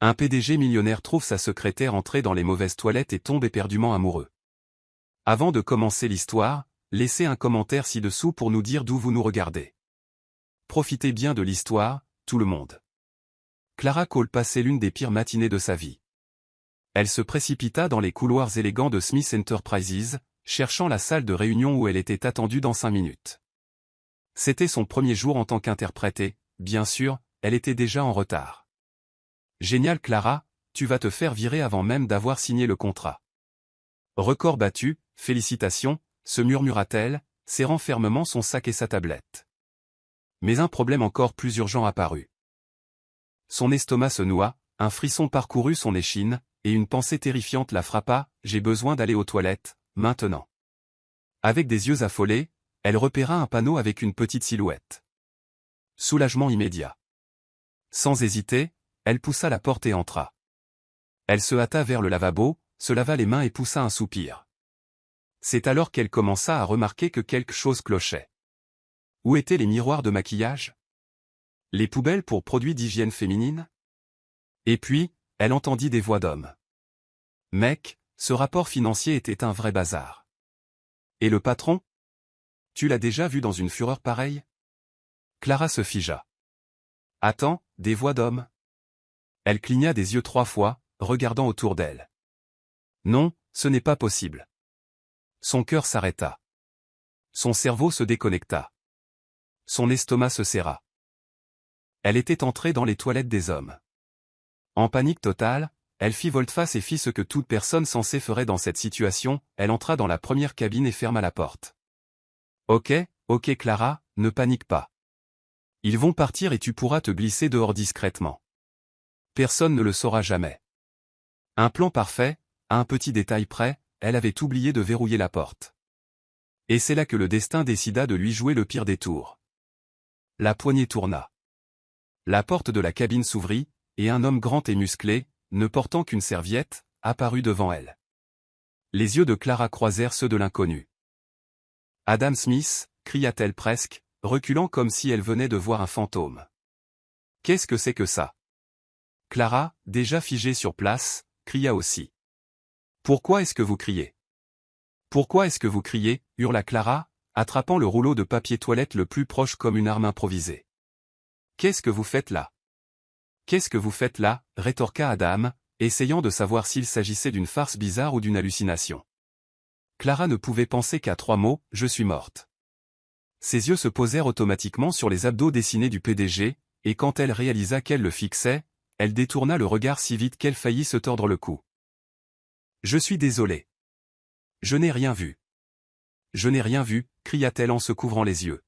Un PDG millionnaire trouve sa secrétaire entrée dans les mauvaises toilettes et tombe éperdument amoureux. Avant de commencer l'histoire, laissez un commentaire ci-dessous pour nous dire d'où vous nous regardez. Profitez bien de l'histoire, tout le monde. Clara Cole passait l'une des pires matinées de sa vie. Elle se précipita dans les couloirs élégants de Smith Enterprises, cherchant la salle de réunion où elle était attendue dans 5 minutes. C'était son premier jour en tant qu'interprète et, bien sûr, elle était déjà en retard. Génial Clara, tu vas te faire virer avant même d'avoir signé le contrat. Record battu, félicitations, se murmura-t-elle, serrant fermement son sac et sa tablette. Mais un problème encore plus urgent apparut. Son estomac se noua, un frisson parcourut son échine, et une pensée terrifiante la frappa, j'ai besoin d'aller aux toilettes, maintenant. Avec des yeux affolés, elle repéra un panneau avec une petite silhouette. Soulagement immédiat. Sans hésiter, elle poussa la porte et entra. Elle se hâta vers le lavabo, se lava les mains et poussa un soupir. C'est alors qu'elle commença à remarquer que quelque chose clochait. Où étaient les miroirs de maquillage? Les poubelles pour produits d'hygiène féminine? Et puis, elle entendit des voix d'hommes. Mec, ce rapport financier était un vrai bazar. Et le patron? Tu l'as déjà vu dans une fureur pareille? Clara se figea. Attends, des voix d'hommes? Elle cligna des yeux 3 fois, regardant autour d'elle. Non, ce n'est pas possible. Son cœur s'arrêta. Son cerveau se déconnecta. Son estomac se serra. Elle était entrée dans les toilettes des hommes. En panique totale, elle fit volte-face et fit ce que toute personne censée ferait dans cette situation, elle entra dans la première cabine et ferma la porte. Ok Clara, ne panique pas. Ils vont partir et tu pourras te glisser dehors discrètement. Personne ne le saura jamais. Un plan parfait, à un petit détail près, elle avait oublié de verrouiller la porte. Et c'est là que le destin décida de lui jouer le pire des tours. La poignée tourna. La porte de la cabine s'ouvrit, et un homme grand et musclé, ne portant qu'une serviette, apparut devant elle. Les yeux de Clara croisèrent ceux de l'inconnu. Adam Smith, cria-t-elle presque, reculant comme si elle venait de voir un fantôme. Qu'est-ce que c'est que ça? Clara, déjà figée sur place, cria aussi. Pourquoi est-ce que vous criez? Pourquoi est-ce que vous criez? Hurla Clara, attrapant le rouleau de papier toilette le plus proche comme une arme improvisée. Qu'est-ce que vous faites là? Qu'est-ce que vous faites là? Rétorqua Adam, essayant de savoir s'il s'agissait d'une farce bizarre ou d'une hallucination. Clara ne pouvait penser qu'à 3 mots, je suis morte. Ses yeux se posèrent automatiquement sur les abdos dessinés du PDG, et quand elle réalisa qu'elle le fixait, elle détourna le regard si vite qu'elle faillit se tordre le cou. Je suis désolée. Je n'ai rien vu. Je n'ai rien vu, cria-t-elle en se couvrant les yeux.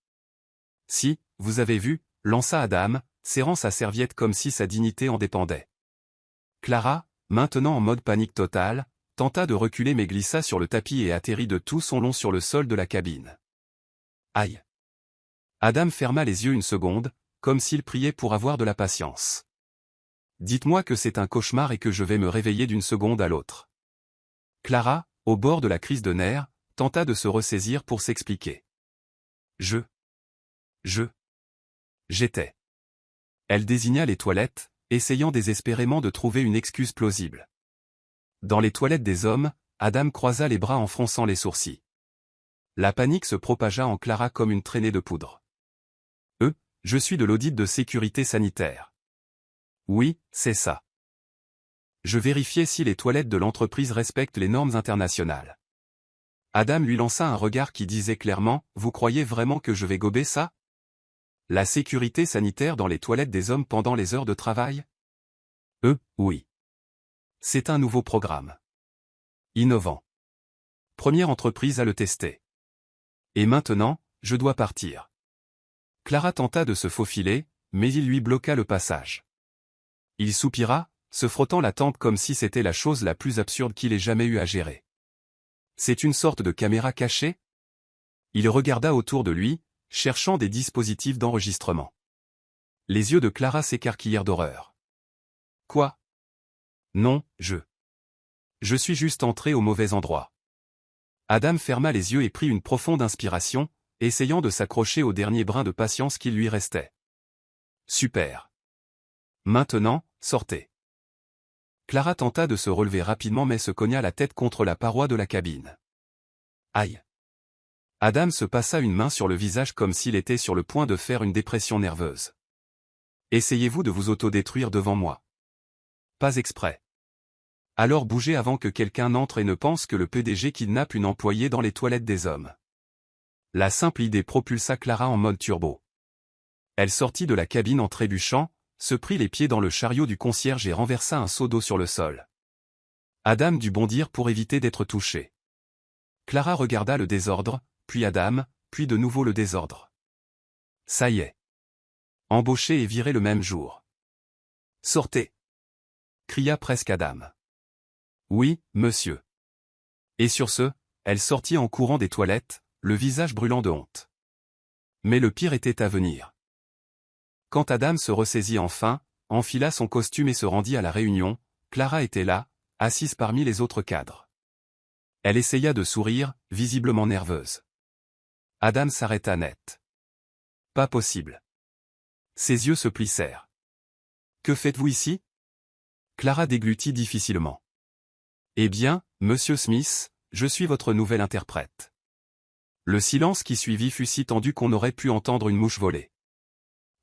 Si, vous avez vu, lança Adam, serrant sa serviette comme si sa dignité en dépendait. Clara, maintenant en mode panique totale, tenta de reculer mais glissa sur le tapis et atterrit de tout son long sur le sol de la cabine. Aïe! Adam ferma les yeux une seconde, comme s'il priait pour avoir de la patience. Dites-moi que c'est un cauchemar et que je vais me réveiller d'une seconde à l'autre. Clara, au bord de la crise de nerfs, tenta de se ressaisir pour s'expliquer. J'étais. Elle désigna les toilettes, essayant désespérément de trouver une excuse plausible. Dans les toilettes des hommes, Adam croisa les bras en fronçant les sourcils. La panique se propagea en Clara comme une traînée de poudre. Je suis de l'audit de sécurité sanitaire. Oui, c'est ça. Je vérifiais si les toilettes de l'entreprise respectent les normes internationales. Adam lui lança un regard qui disait clairement, vous croyez vraiment que je vais gober ça? La sécurité sanitaire dans les toilettes des hommes pendant les heures de travail? Oui. C'est un nouveau programme. Innovant. Première entreprise à le tester. Et maintenant, je dois partir. Clara tenta de se faufiler, mais il lui bloqua le passage. Il soupira, se frottant la tempe comme si c'était la chose la plus absurde qu'il ait jamais eu à gérer. C'est une sorte de caméra cachée? Il regarda autour de lui, cherchant des dispositifs d'enregistrement. Les yeux de Clara s'écarquillèrent d'horreur. Quoi? Non, je suis juste entré au mauvais endroit. Adam ferma les yeux et prit une profonde inspiration, essayant de s'accrocher au dernier brin de patience qu'il lui restait. Super. Maintenant, sortez. Clara tenta de se relever rapidement mais se cogna la tête contre la paroi de la cabine. Aïe! Adam se passa une main sur le visage comme s'il était sur le point de faire une dépression nerveuse. Essayez-vous de vous autodétruire devant moi? Pas exprès. Alors bougez avant que quelqu'un n'entre et ne pense que le PDG kidnappe une employée dans les toilettes des hommes. La simple idée propulsa Clara en mode turbo. Elle sortit de la cabine en trébuchant, se prit les pieds dans le chariot du concierge et renversa un seau d'eau sur le sol. Adam dut bondir pour éviter d'être touché. Clara regarda le désordre, puis Adam, puis de nouveau le désordre. Ça y est. Embauché et viré le même jour. Sortez! Cria presque Adam. Oui, monsieur. Et sur ce, elle sortit en courant des toilettes, le visage brûlant de honte. Mais le pire était à venir. Quand Adam se ressaisit enfin, enfila son costume et se rendit à la réunion, Clara était là, assise parmi les autres cadres. Elle essaya de sourire, visiblement nerveuse. Adam s'arrêta net. Pas possible. Ses yeux se plissèrent. Que faites-vous ici? Clara déglutit difficilement. Eh bien, monsieur Smith, je suis votre nouvel interprète. Le silence qui suivit fut si tendu qu'on aurait pu entendre une mouche voler.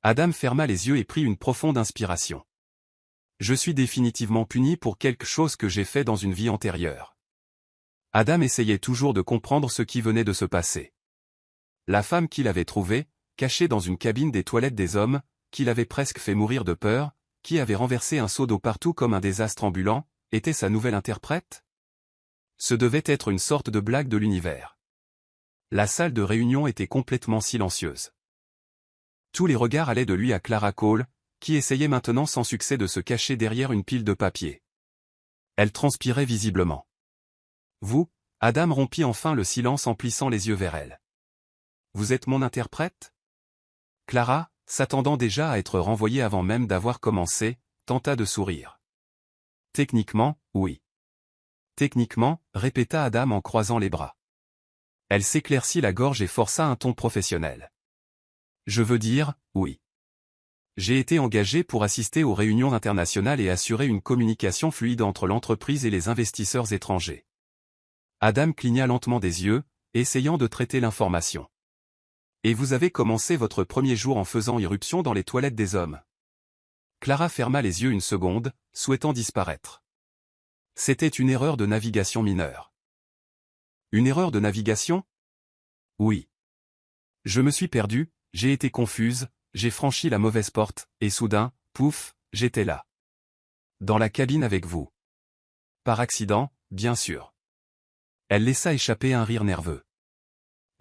Adam ferma les yeux et prit une profonde inspiration. Je suis définitivement puni pour quelque chose que j'ai fait dans une vie antérieure. Adam essayait toujours de comprendre ce qui venait de se passer. La femme qu'il avait trouvée, cachée dans une cabine des toilettes des hommes, qu'il avait presque fait mourir de peur, qui avait renversé un seau d'eau partout comme un désastre ambulant, était sa nouvelle interprète? Ce devait être une sorte de blague de l'univers. La salle de réunion était complètement silencieuse. Tous les regards allaient de lui à Clara Cole, qui essayait maintenant sans succès de se cacher derrière une pile de papier. Elle transpirait visiblement. Vous, Adam rompit enfin le silence en plissant les yeux vers elle. Vous êtes mon interprète? Clara, s'attendant déjà à être renvoyée avant même d'avoir commencé, tenta de sourire. Techniquement, oui. Techniquement, répéta Adam en croisant les bras. Elle s'éclaircit la gorge et força un ton professionnel. Je veux dire, oui. J'ai été engagé pour assister aux réunions internationales et assurer une communication fluide entre l'entreprise et les investisseurs étrangers. Adam cligna lentement des yeux, essayant de traiter l'information. Et vous avez commencé votre premier jour en faisant irruption dans les toilettes des hommes. Clara ferma les yeux une seconde, souhaitant disparaître. C'était une erreur de navigation mineure. Une erreur de navigation? Oui. Je me suis perdu, j'ai été confuse, j'ai franchi la mauvaise porte, et soudain, pouf, j'étais là. Dans la cabine avec vous. Par accident, bien sûr. Elle laissa échapper un rire nerveux.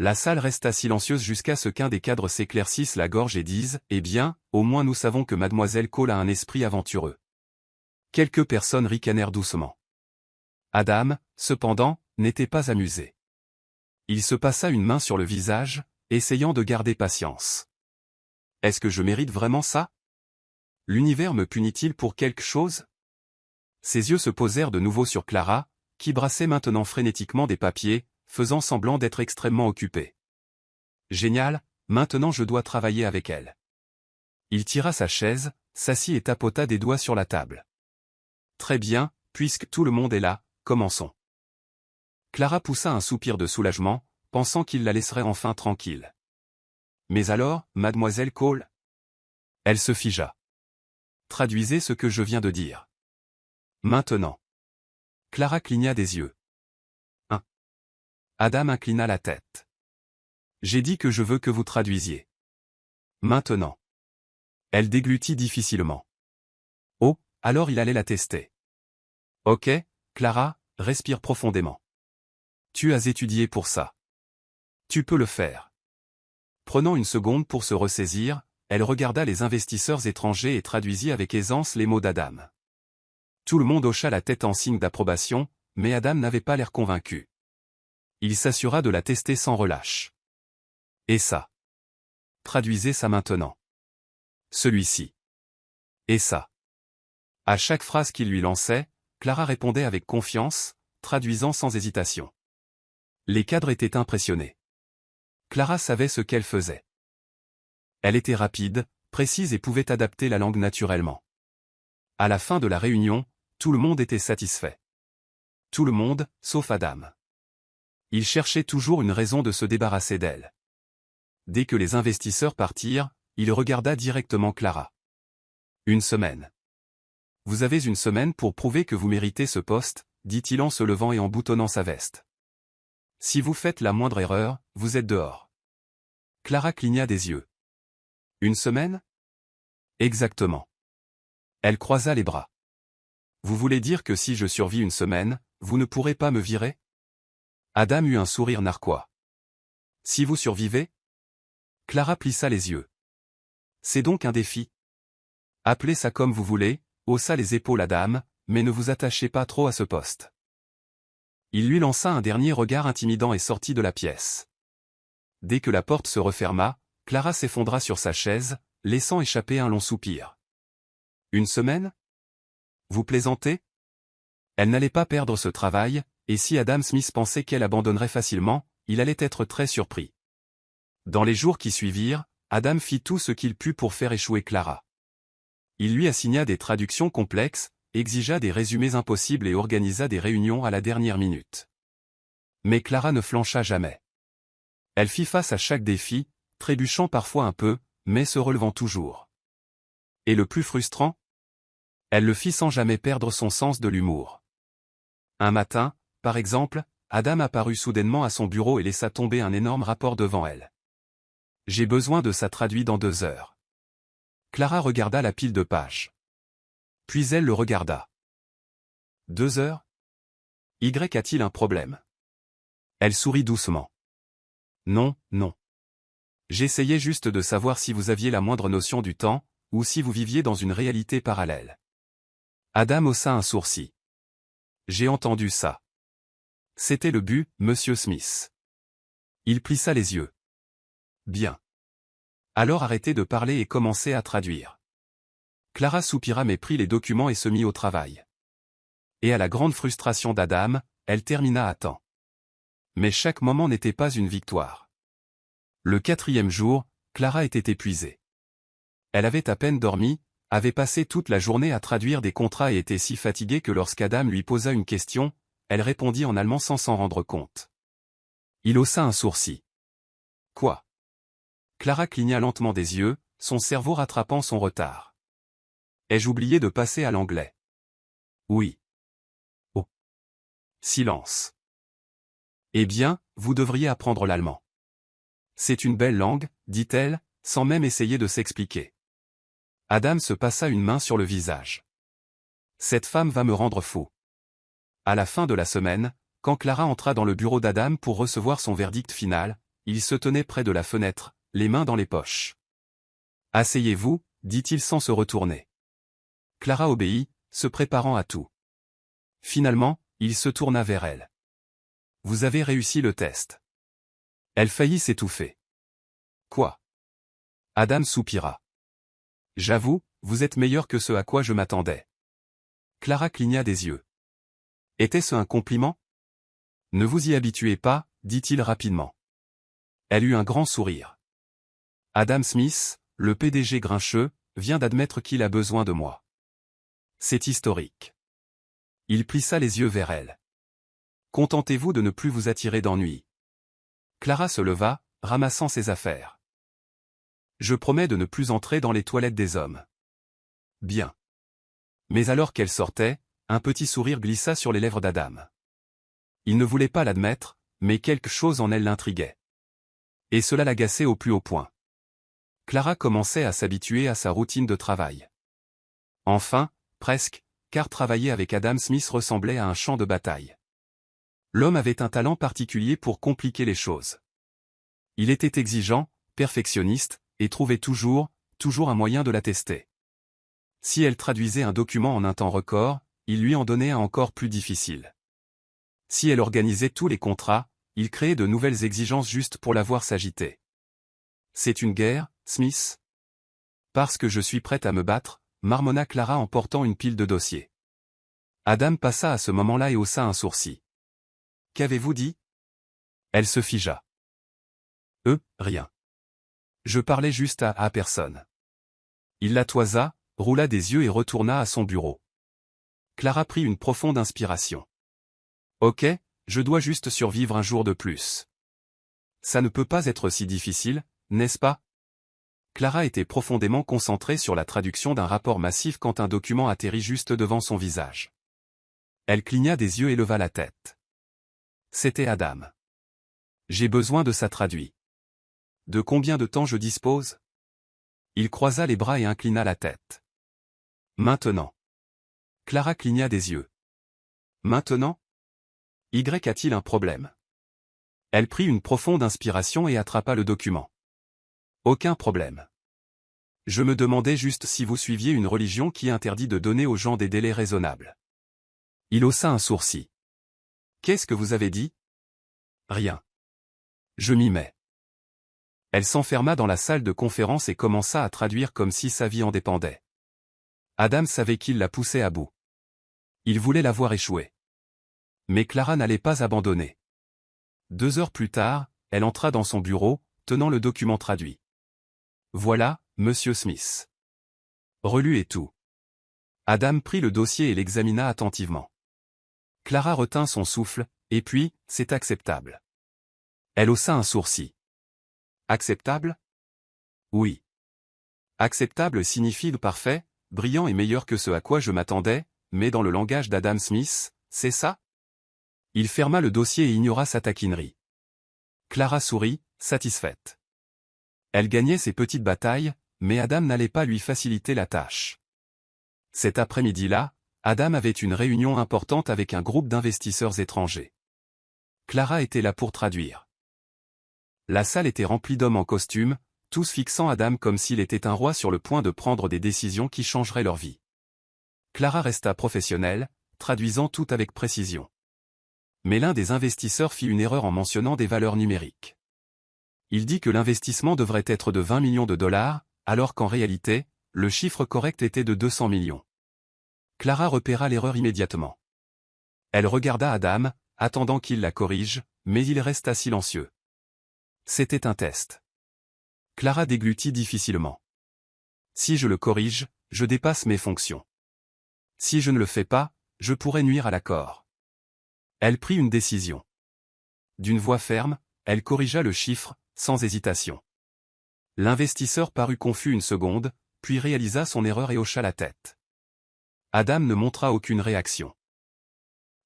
La salle resta silencieuse jusqu'à ce qu'un des cadres s'éclaircisse la gorge et dise « Eh bien, au moins nous savons que mademoiselle Cole a un esprit aventureux. » Quelques personnes ricanèrent doucement. Adam, cependant, n'était pas amusé. Il se passa une main sur le visage, essayant de garder patience. Est-ce que je mérite vraiment ça? L'univers me punit-il pour quelque chose? Ses yeux se posèrent de nouveau sur Clara, qui brassait maintenant frénétiquement des papiers, faisant semblant d'être extrêmement occupée. Génial, maintenant je dois travailler avec elle. Il tira sa chaise, s'assit et tapota des doigts sur la table. Très bien, puisque tout le monde est là, commençons. Clara poussa un soupir de soulagement, pensant qu'il la laisserait enfin tranquille. Mais alors, mademoiselle Cole? Elle se figea. Traduisez ce que je viens de dire. Maintenant. Clara cligna des yeux. Adam inclina la tête. J'ai dit que je veux que vous traduisiez. Maintenant. Elle déglutit difficilement. Oh, alors il allait la tester. Ok, Clara, respire profondément. Tu as étudié pour ça. Tu peux le faire. Prenant une seconde pour se ressaisir, elle regarda les investisseurs étrangers et traduisit avec aisance les mots d'Adam. Tout le monde hocha la tête en signe d'approbation, mais Adam n'avait pas l'air convaincu. Il s'assura de la tester sans relâche. Et ça. Traduisez ça maintenant. Celui-ci. Et ça. À chaque phrase qu'il lui lançait, Clara répondait avec confiance, traduisant sans hésitation. Les cadres étaient impressionnés. Clara savait ce qu'elle faisait. Elle était rapide, précise et pouvait adapter la langue naturellement. À la fin de la réunion, Tout le monde était satisfait. Tout le monde, sauf Adam. Il cherchait toujours une raison de se débarrasser d'elle. Dès que les investisseurs partirent, il regarda directement Clara. Une semaine. Vous avez une semaine pour prouver que vous méritez ce poste, dit-il en se levant et en boutonnant sa veste. Si vous faites la moindre erreur, vous êtes dehors. Clara cligna des yeux. Une semaine? Exactement. Elle croisa les bras. Vous voulez dire que si je survis une semaine, vous ne pourrez pas me virer? Adam eut un sourire narquois. Si vous survivez? Clara plissa les yeux. C'est donc un défi. Appelez ça comme vous voulez, haussa les épaules Adam, mais ne vous attachez pas trop à ce poste. Il lui lança un dernier regard intimidant et sortit de la pièce. Dès que la porte se referma, Clara s'effondra sur sa chaise, laissant échapper un long soupir. Une semaine? Vous plaisantez? Elle n'allait pas perdre ce travail, et si Adam Smith pensait qu'elle abandonnerait facilement, il allait être très surpris. Dans les jours qui suivirent, Adam fit tout ce qu'il put pour faire échouer Clara. Il lui assigna des traductions complexes, exigea des résumés impossibles et organisa des réunions à la dernière minute. Mais Clara ne flancha jamais. Elle fit face à chaque défi, trébuchant parfois un peu, mais se relevant toujours. Et le plus frustrant? Elle le fit sans jamais perdre son sens de l'humour. Un matin, par exemple, Adam apparut soudainement à son bureau et laissa tomber un énorme rapport devant elle. « J'ai besoin de ça traduit dans 2 heures. » Clara regarda la pile de pages. Puis elle le regarda. 2 heures? Y a-t-il un problème? Elle sourit doucement. Non, non. J'essayais juste de savoir si vous aviez la moindre notion du temps, ou si vous viviez dans une réalité parallèle. Adam haussa un sourcil. J'ai entendu ça. C'était le but, monsieur Smith. Il plissa les yeux. Bien. Alors arrêtez de parler et commencez à traduire. Clara soupira mais prit les documents et se mit au travail. Et à la grande frustration d'Adam, elle termina à temps. Mais chaque moment n'était pas une victoire. Le 4e jour, Clara était épuisée. Elle avait à peine dormi, avait passé toute la journée à traduire des contrats et était si fatiguée que lorsqu'Adam lui posa une question, elle répondit en allemand sans s'en rendre compte. Il haussa un sourcil. Quoi? Clara cligna lentement des yeux, son cerveau rattrapant son retard. Ai-je oublié de passer à l'anglais? Oui. Oh. Silence. Eh bien, vous devriez apprendre l'allemand. C'est une belle langue, dit-elle, sans même essayer de s'expliquer. Adam se passa une main sur le visage. Cette femme va me rendre fou. À la fin de la semaine, quand Clara entra dans le bureau d'Adam pour recevoir son verdict final, il se tenait près de la fenêtre, les mains dans les poches. Asseyez-vous, dit-il sans se retourner. Clara obéit, se préparant à tout. Finalement, il se tourna vers elle. Vous avez réussi le test. Elle faillit s'étouffer. Quoi? Adam soupira. J'avoue, vous êtes meilleur que ce à quoi je m'attendais. Clara cligna des yeux. Était-ce un compliment? Ne vous y habituez pas, dit-il rapidement. Elle eut un grand sourire. Adam Smith, le PDG grincheux, vient d'admettre qu'il a besoin de moi. C'est historique. Il plissa les yeux vers elle. Contentez-vous de ne plus vous attirer d'ennui. Clara se leva, ramassant ses affaires. Je promets de ne plus entrer dans les toilettes des hommes. Bien. Mais alors qu'elle sortait, un petit sourire glissa sur les lèvres d'Adam. Il ne voulait pas l'admettre, mais quelque chose en elle l'intriguait. Et cela l'agaçait au plus haut point. Clara commençait à s'habituer à sa routine de travail. Enfin, presque, car travailler avec Adam Smith ressemblait à un champ de bataille. L'homme avait un talent particulier pour compliquer les choses. Il était exigeant, perfectionniste, et trouvait toujours un moyen de la tester. Si elle traduisait un document en un temps record, il lui en donnait un encore plus difficile. Si elle organisait tous les contrats, il créait de nouvelles exigences juste pour la voir s'agiter. C'est une guerre, Smith? Parce que je suis prête à me battre, marmonna Clara en portant une pile de dossiers. Adam passa à ce moment-là et haussa un sourcil. Qu'avez-vous dit? Elle se figea. Rien. Je parlais juste à personne. Il la toisa, roula des yeux et retourna à son bureau. Clara prit une profonde inspiration. Ok, je dois juste survivre un jour de plus. Ça ne peut pas être si difficile, n'est-ce pas? Clara était profondément concentrée sur la traduction d'un rapport massif quand un document atterrit juste devant son visage. Elle cligna des yeux et leva la tête. C'était Adam. J'ai besoin de ça traduit. De combien de temps je dispose? Il croisa les bras et inclina la tête. Maintenant. Clara cligna des yeux. Maintenant? Y a-t-il un problème? Elle prit une profonde inspiration et attrapa le document. Aucun problème. Je me demandais juste si vous suiviez une religion qui interdit de donner aux gens des délais raisonnables. Il haussa un sourcil. Qu'est-ce que vous avez dit? Rien. Je m'y mets. Elle s'enferma dans la salle de conférence et commença à traduire comme si sa vie en dépendait. Adam savait qu'il la poussait à bout. Il voulait la voir échouer. Mais Clara n'allait pas abandonner. 2 heures plus tard, elle entra dans son bureau, tenant le document traduit. Voilà, Monsieur Smith. Relu et tout. Adam prit le dossier et l'examina attentivement. Clara retint son souffle, et puis, c'est acceptable. Elle haussa un sourcil. Acceptable? Oui. Acceptable signifie parfait, brillant et meilleur que ce à quoi je m'attendais, mais dans le langage d'Adam Smith, c'est ça? Il ferma le dossier et ignora sa taquinerie. Clara sourit, satisfaite. Elle gagnait ses petites batailles, mais Adam n'allait pas lui faciliter la tâche. Cet après-midi-là, Adam avait une réunion importante avec un groupe d'investisseurs étrangers. Clara était là pour traduire. La salle était remplie d'hommes en costume, tous fixant Adam comme s'il était un roi sur le point de prendre des décisions qui changeraient leur vie. Clara resta professionnelle, traduisant tout avec précision. Mais l'un des investisseurs fit une erreur en mentionnant des valeurs numériques. Il dit que l'investissement devrait être de 20 millions de dollars, alors qu'en réalité, le chiffre correct était de 200 millions. Clara repéra l'erreur immédiatement. Elle regarda Adam, attendant qu'il la corrige, mais il resta silencieux. C'était un test. Clara déglutit difficilement. Si je le corrige, je dépasse mes fonctions. Si je ne le fais pas, je pourrais nuire à l'accord. Elle prit une décision. D'une voix ferme, elle corrigea le chiffre, sans hésitation. L'investisseur parut confus une seconde, puis réalisa son erreur et hocha la tête. Adam ne montra aucune réaction.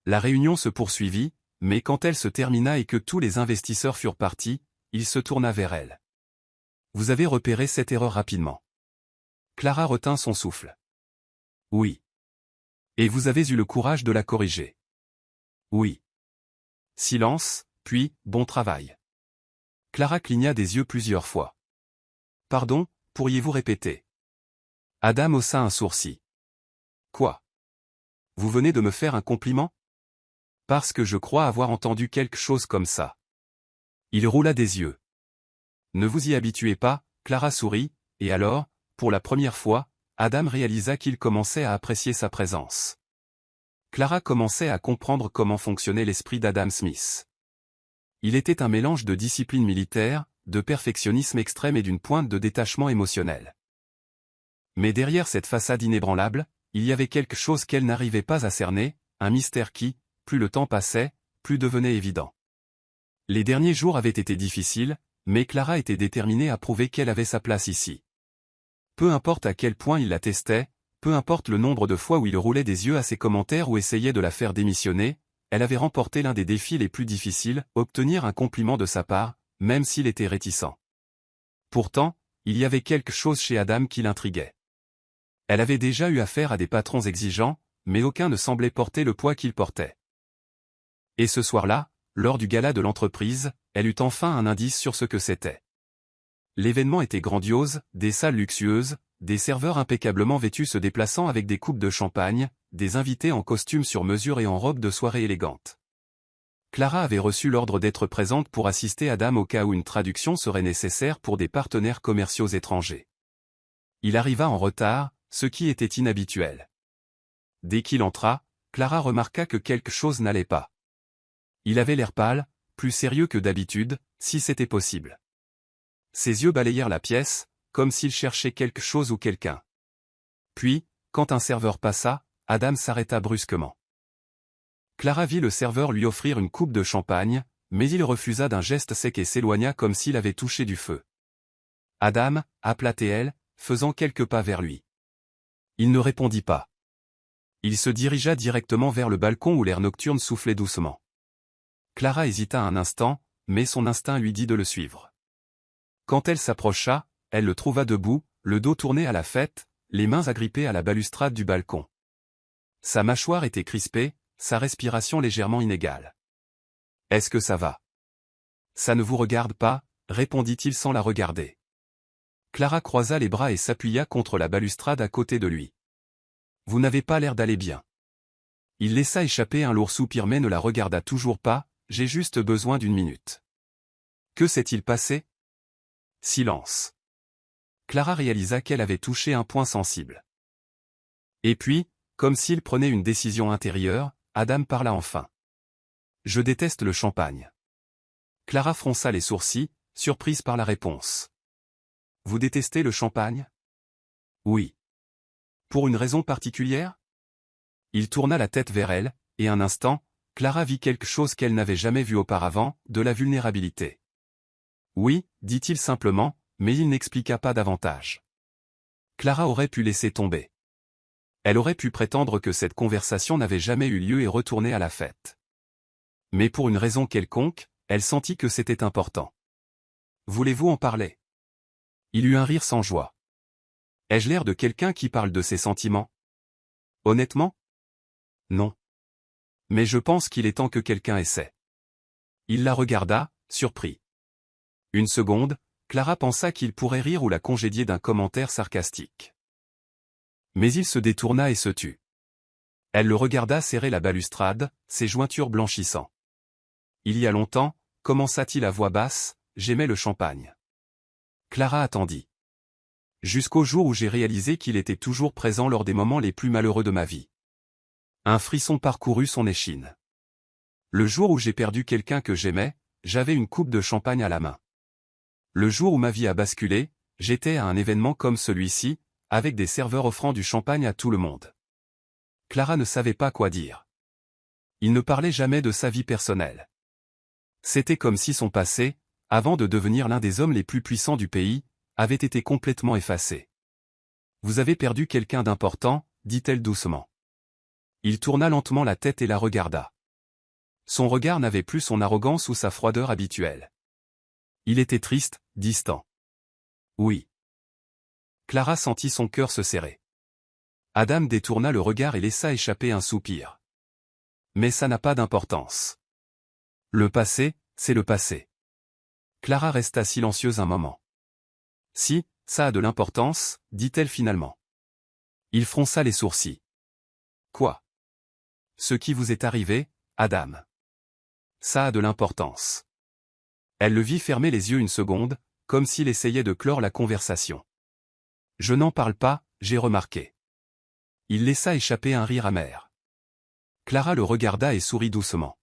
La réunion se poursuivit, mais quand elle se termina et que tous les investisseurs furent partis, il se tourna vers elle. Vous avez repéré cette erreur rapidement. Clara retint son souffle. Oui. Et vous avez eu le courage de la corriger. Oui. Silence, puis, bon travail. Clara cligna des yeux plusieurs fois. Pardon, pourriez-vous répéter? Adam haussa un sourcil. Quoi? Vous venez de me faire un compliment? Parce que je crois avoir entendu quelque chose comme ça. Il roula des yeux. Ne vous y habituez pas, Clara sourit, et alors, pour la première fois, Adam réalisa qu'il commençait à apprécier sa présence. Clara commençait à comprendre comment fonctionnait l'esprit d'Adam Smith. Il était un mélange de discipline militaire, de perfectionnisme extrême et d'une pointe de détachement émotionnel. Mais derrière cette façade inébranlable, il y avait quelque chose qu'elle n'arrivait pas à cerner, un mystère qui, plus le temps passait, plus devenait évident. Les derniers jours avaient été difficiles, mais Clara était déterminée à prouver qu'elle avait sa place ici. Peu importe à quel point il la testait, peu importe le nombre de fois où il roulait des yeux à ses commentaires ou essayait de la faire démissionner, elle avait remporté l'un des défis les plus difficiles, obtenir un compliment de sa part, même s'il était réticent. Pourtant, il y avait quelque chose chez Adam qui l'intriguait. Elle avait déjà eu affaire à des patrons exigeants, mais aucun ne semblait porter le poids qu'il portait. Et ce soir-là, lors du gala de l'entreprise, elle eut enfin un indice sur ce que c'était. L'événement était grandiose, des salles luxueuses, des serveurs impeccablement vêtus se déplaçant avec des coupes de champagne, des invités en costume sur mesure et en robe de soirée élégante. Clara avait reçu l'ordre d'être présente pour assister Adam au cas où une traduction serait nécessaire pour des partenaires commerciaux étrangers. Il arriva en retard, ce qui était inhabituel. Dès qu'il entra, Clara remarqua que quelque chose n'allait pas. Il avait l'air pâle, plus sérieux que d'habitude, si c'était possible. Ses yeux balayèrent la pièce, comme s'il cherchait quelque chose ou quelqu'un. Puis, quand un serveur passa, Adam s'arrêta brusquement. Clara vit le serveur lui offrir une coupe de champagne, mais il refusa d'un geste sec et s'éloigna comme s'il avait touché du feu. Adam, appela-t-elle, faisant quelques pas vers lui. Il ne répondit pas. Il se dirigea directement vers le balcon où l'air nocturne soufflait doucement. Clara hésita un instant, mais son instinct lui dit de le suivre. Quand elle s'approcha, elle le trouva debout, le dos tourné à la fête, les mains agrippées à la balustrade du balcon. Sa mâchoire était crispée, sa respiration légèrement inégale. « Est-ce que ça va ? » ?»« Ça ne vous regarde pas ?» répondit-il sans la regarder. Clara croisa les bras et s'appuya contre la balustrade à côté de lui. « Vous n'avez pas l'air d'aller bien. » Il laissa échapper un lourd soupir mais ne la regarda toujours pas. « J'ai juste besoin d'une minute. » Que s'est-il passé ? Silence. Clara réalisa qu'elle avait touché un point sensible. Et puis, comme s'il prenait une décision intérieure, Adam parla enfin. « Je déteste le champagne. » Clara fronça les sourcils, surprise par la réponse. « Vous détestez le champagne ? » Oui. Pour une raison particulière ? Il tourna la tête vers elle, et un instant, Clara vit quelque chose qu'elle n'avait jamais vu auparavant, de la vulnérabilité. Oui, dit-il simplement, mais il n'expliqua pas davantage. Clara aurait pu laisser tomber. Elle aurait pu prétendre que cette conversation n'avait jamais eu lieu et retourner à la fête. Mais pour une raison quelconque, elle sentit que c'était important. « Voulez-vous en parler ?» Il eut un rire sans joie. « Ai-je l'air de quelqu'un qui parle de ses sentiments ? Honnêtement ? Non. Mais je pense qu'il est temps que quelqu'un essaie. » Il la regarda, surpris. Une seconde, Clara pensa qu'il pourrait rire ou la congédier d'un commentaire sarcastique. Mais il se détourna et se tut. Elle le regarda serrer la balustrade, ses jointures blanchissant. « Il y a longtemps, » commença-t-il à voix basse, « j'aimais le champagne. » Clara attendit. Jusqu'au jour où j'ai réalisé qu'il était toujours présent lors des moments les plus malheureux de ma vie. Un frisson parcourut son échine. Le jour où j'ai perdu quelqu'un que j'aimais, j'avais une coupe de champagne à la main. Le jour où ma vie a basculé, j'étais à un événement comme celui-ci, avec des serveurs offrant du champagne à tout le monde. Clara ne savait pas quoi dire. Il ne parlait jamais de sa vie personnelle. C'était comme si son passé, avant de devenir l'un des hommes les plus puissants du pays, avait été complètement effacé. « Vous avez perdu quelqu'un d'important » dit-elle doucement. Il tourna lentement la tête et la regarda. Son regard n'avait plus son arrogance ou sa froideur habituelle. Il était triste, distant. Oui. Clara sentit son cœur se serrer. Adam détourna le regard et laissa échapper un soupir. Mais ça n'a pas d'importance. Le passé, c'est le passé. Clara resta silencieuse un moment. Si, ça a de l'importance, dit-elle finalement. Il fronça les sourcils. Quoi ? Ce qui vous est arrivé, Adam. Ça a de l'importance. Elle le vit fermer les yeux une seconde, comme s'il essayait de clore la conversation. Je n'en parle pas, j'ai remarqué. Il laissa échapper un rire amer. Clara le regarda et sourit doucement.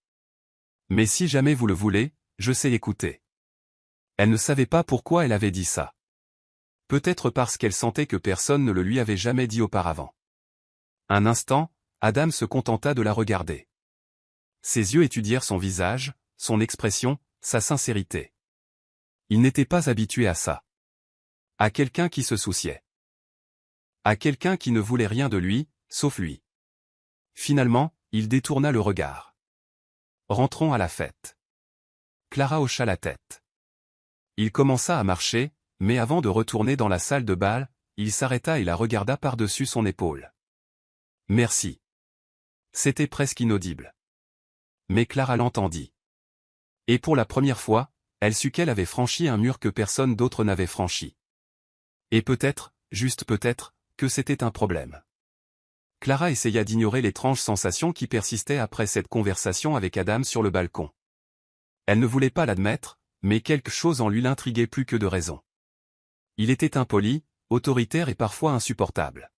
Mais si jamais vous le voulez, je sais écouter. Elle ne savait pas pourquoi elle avait dit ça. Peut-être parce qu'elle sentait que personne ne le lui avait jamais dit auparavant. Un instant, Adam se contenta de la regarder. Ses yeux étudièrent son visage, son expression, sa sincérité. Il n'était pas habitué à ça. À quelqu'un qui se souciait. À quelqu'un qui ne voulait rien de lui, sauf lui. Finalement, il détourna le regard. Rentrons à la fête. Clara hocha la tête. Il commença à marcher, mais avant de retourner dans la salle de bal, il s'arrêta et la regarda par-dessus son épaule. Merci. C'était presque inaudible. Mais Clara l'entendit. Et pour la première fois, elle sut qu'elle avait franchi un mur que personne d'autre n'avait franchi. Et peut-être, juste peut-être, que c'était un problème. Clara essaya d'ignorer l'étrange sensation qui persistait après cette conversation avec Adam sur le balcon. Elle ne voulait pas l'admettre, mais quelque chose en lui l'intriguait plus que de raison. Il était impoli, autoritaire et parfois insupportable.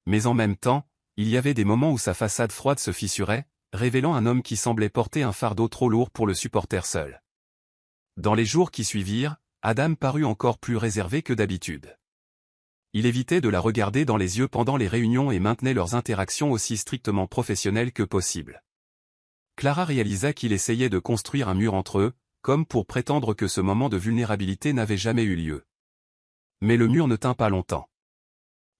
Mais en même temps, il y avait des moments où sa façade froide se fissurait, révélant un homme qui semblait porter un fardeau trop lourd pour le supporter seul. Dans les jours qui suivirent, Adam parut encore plus réservé que d'habitude. Il évitait de la regarder dans les yeux pendant les réunions et maintenait leurs interactions aussi strictement professionnelles que possible. Clara réalisa qu'il essayait de construire un mur entre eux, comme pour prétendre que ce moment de vulnérabilité n'avait jamais eu lieu. Mais le mur ne tint pas longtemps.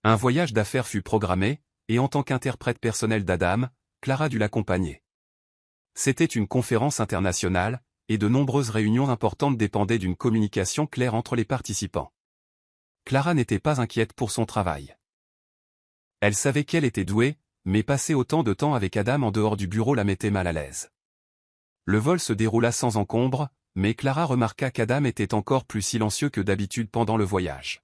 Un voyage d'affaires fut programmé, et en tant qu'interprète personnel d'Adam, Clara dut l'accompagner. C'était une conférence internationale, et de nombreuses réunions importantes dépendaient d'une communication claire entre les participants. Clara n'était pas inquiète pour son travail. Elle savait qu'elle était douée, mais passer autant de temps avec Adam en dehors du bureau la mettait mal à l'aise. Le vol se déroula sans encombre, mais Clara remarqua qu'Adam était encore plus silencieux que d'habitude pendant le voyage.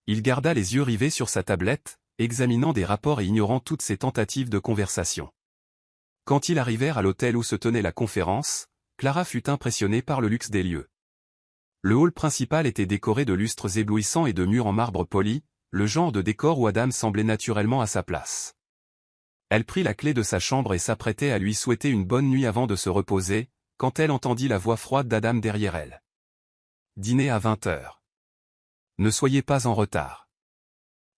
Il garda les yeux rivés sur sa tablette, examinant des rapports et ignorant toutes ses tentatives de conversation. Quand ils arrivèrent à l'hôtel où se tenait la conférence, Clara fut impressionnée par le luxe des lieux. Le hall principal était décoré de lustres éblouissants et de murs en marbre poli, le genre de décor où Adam semblait naturellement à sa place. Elle prit la clé de sa chambre et s'apprêtait à lui souhaiter une bonne nuit avant de se reposer, quand elle entendit la voix froide d'Adam derrière elle. « Dîner à 20h. Ne soyez pas en retard. »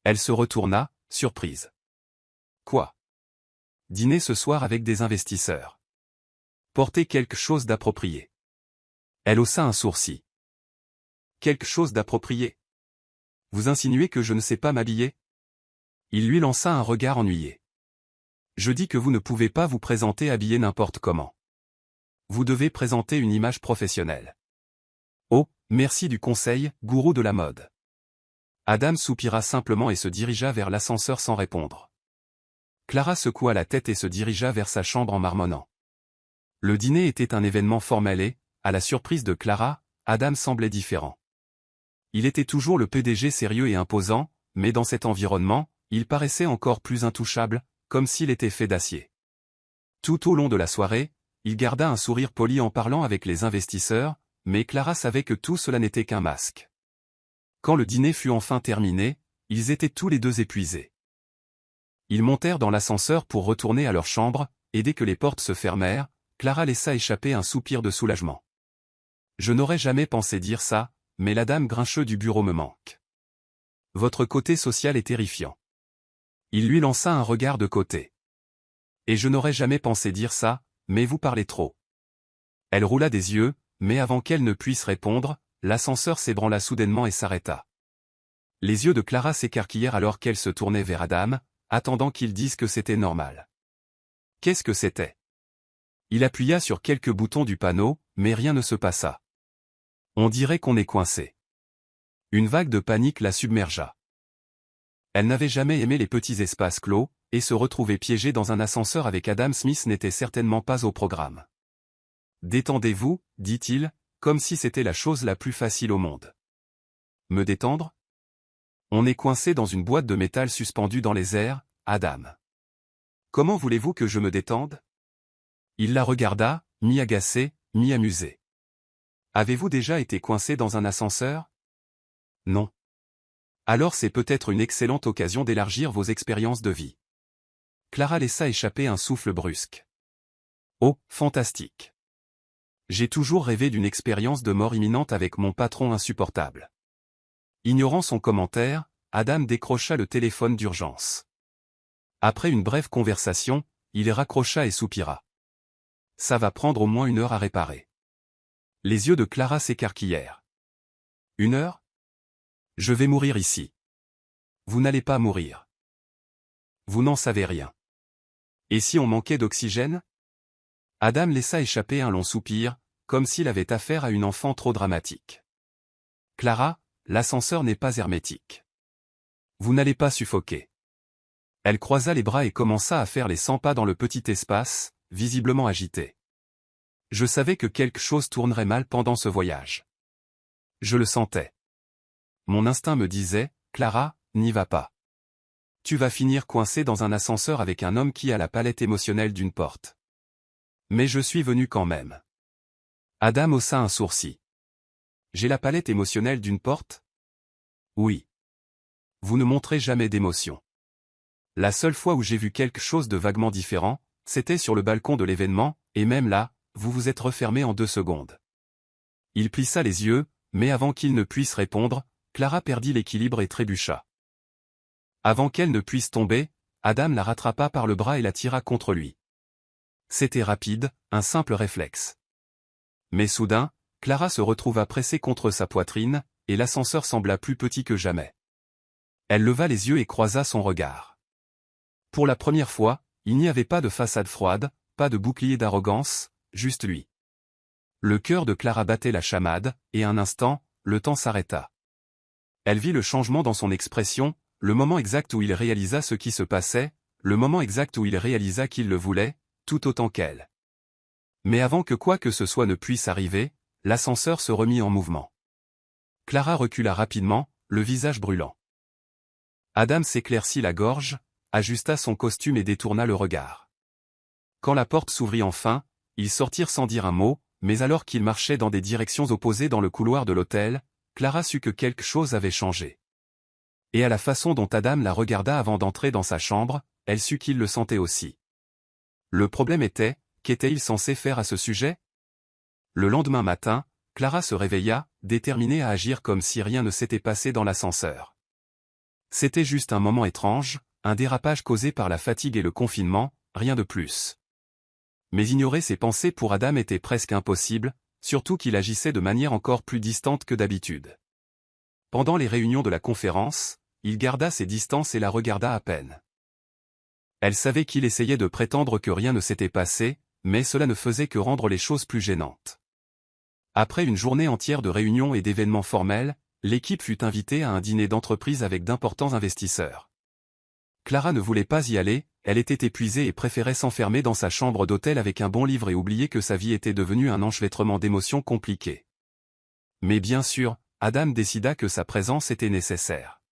Elle se retourna, surprise. « Quoi ? Dîner ce soir avec des investisseurs. Portez quelque chose d'approprié. » Elle haussa un sourcil. « Quelque chose d'approprié ? Vous insinuez que je ne sais pas m'habiller ? » Il lui lança un regard ennuyé. « Je dis que vous ne pouvez pas vous présenter habillé n'importe comment. Vous devez présenter une image professionnelle. » « Oh, merci du conseil, gourou de la mode. » Adam soupira simplement et se dirigea vers l'ascenseur sans répondre. Clara secoua la tête et se dirigea vers sa chambre en marmonnant. Le dîner était un événement formel et, à la surprise de Clara, Adam semblait différent. Il était toujours le PDG sérieux et imposant, mais dans cet environnement, il paraissait encore plus intouchable, comme s'il était fait d'acier. Tout au long de la soirée, il garda un sourire poli en parlant avec les investisseurs, mais Clara savait que tout cela n'était qu'un masque. Quand le dîner fut enfin terminé, ils étaient tous les deux épuisés. Ils montèrent dans l'ascenseur pour retourner à leur chambre, et dès que les portes se fermèrent, Clara laissa échapper un soupir de soulagement. « Je n'aurais jamais pensé dire ça, mais la dame grincheux du bureau me manque. Votre côté social est terrifiant. » Il lui lança un regard de côté. « Et je n'aurais jamais pensé dire ça, mais vous parlez trop. » Elle roula des yeux, mais avant qu'elle ne puisse répondre, l'ascenseur s'ébranla soudainement et s'arrêta. Les yeux de Clara s'écarquillèrent alors qu'elle se tournait vers Adam, attendant qu'il dise que c'était normal. Qu'est-ce que c'était? Il appuya sur quelques boutons du panneau, mais rien ne se passa. On dirait qu'on est coincé. Une vague de panique la submergea. Elle n'avait jamais aimé les petits espaces clos, et se retrouver piégée dans un ascenseur avec Adam Smith n'était certainement pas au programme. « Détendez-vous, dit-il, comme si c'était la chose la plus facile au monde. »« Me détendre ? On est coincé dans une boîte de métal suspendue dans les airs, Adam. Comment voulez-vous que je me détende ? » Il la regarda, mi-agacé, mi-amusé. « Avez-vous déjà été coincé dans un ascenseur ? Non. Alors c'est peut-être une excellente occasion d'élargir vos expériences de vie. » Clara laissa échapper un souffle brusque. « Oh, fantastique. J'ai toujours rêvé d'une expérience de mort imminente avec mon patron insupportable. » Ignorant son commentaire, Adam décrocha le téléphone d'urgence. Après une brève conversation, il raccrocha et soupira. « Ça va prendre au moins 1 heure à réparer. » Les yeux de Clara s'écarquillèrent. « 1 heure ? Je vais mourir ici. » « Vous n'allez pas mourir. Vous n'en savez rien. Et si on manquait d'oxygène ? » Adam laissa échapper un long soupir, comme s'il avait affaire à une enfant trop dramatique. « Clara, l'ascenseur n'est pas hermétique. Vous n'allez pas suffoquer. » Elle croisa les bras et commença à faire les 100 pas dans le petit espace, visiblement agité. « Je savais que quelque chose tournerait mal pendant ce voyage. Je le sentais. Mon instinct me disait, Clara, n'y va pas. Tu vas finir coincé dans un ascenseur avec un homme qui a la palette émotionnelle d'une porte. Mais je suis venu quand même. » Adam haussa un sourcil. « J'ai la palette émotionnelle d'une porte ? Oui. Vous ne montrez jamais d'émotion. La seule fois où j'ai vu quelque chose de vaguement différent, c'était sur le balcon de l'événement, et même là, vous vous êtes refermé en 2 secondes. » Il plissa les yeux, mais avant qu'il ne puisse répondre, Clara perdit l'équilibre et trébucha. Avant qu'elle ne puisse tomber, Adam la rattrapa par le bras et la tira contre lui. C'était rapide, un simple réflexe. Mais soudain, Clara se retrouva pressée contre sa poitrine, et l'ascenseur sembla plus petit que jamais. Elle leva les yeux et croisa son regard. Pour la première fois, il n'y avait pas de façade froide, pas de bouclier d'arrogance, juste lui. Le cœur de Clara battait la chamade, et un instant, le temps s'arrêta. Elle vit le changement dans son expression, le moment exact où il réalisa ce qui se passait, le moment exact où il réalisa qu'il le voulait, tout autant qu'elle. Mais avant que quoi que ce soit ne puisse arriver, l'ascenseur se remit en mouvement. Clara recula rapidement, le visage brûlant. Adam s'éclaircit la gorge, ajusta son costume et détourna le regard. Quand la porte s'ouvrit enfin, ils sortirent sans dire un mot, mais alors qu'ils marchaient dans des directions opposées dans le couloir de l'hôtel, Clara sut que quelque chose avait changé. Et à la façon dont Adam la regarda avant d'entrer dans sa chambre, elle sut qu'il le sentait aussi. Le problème était, qu'était-il censé faire à ce sujet? Le lendemain matin, Clara se réveilla, déterminée à agir comme si rien ne s'était passé dans l'ascenseur. C'était juste un moment étrange, un dérapage causé par la fatigue et le confinement, rien de plus. Mais ignorer ses pensées pour Adam était presque impossible, surtout qu'il agissait de manière encore plus distante que d'habitude. Pendant les réunions de la conférence, il garda ses distances et la regarda à peine. Elle savait qu'il essayait de prétendre que rien ne s'était passé, mais cela ne faisait que rendre les choses plus gênantes. Après une journée entière de réunions et d'événements formels, l'équipe fut invitée à un dîner d'entreprise avec d'importants investisseurs. Clara ne voulait pas y aller, elle était épuisée et préférait s'enfermer dans sa chambre d'hôtel avec un bon livre et oublier que sa vie était devenue un enchevêtrement d'émotions compliquées. Mais bien sûr, Adam décida que sa présence était nécessaire.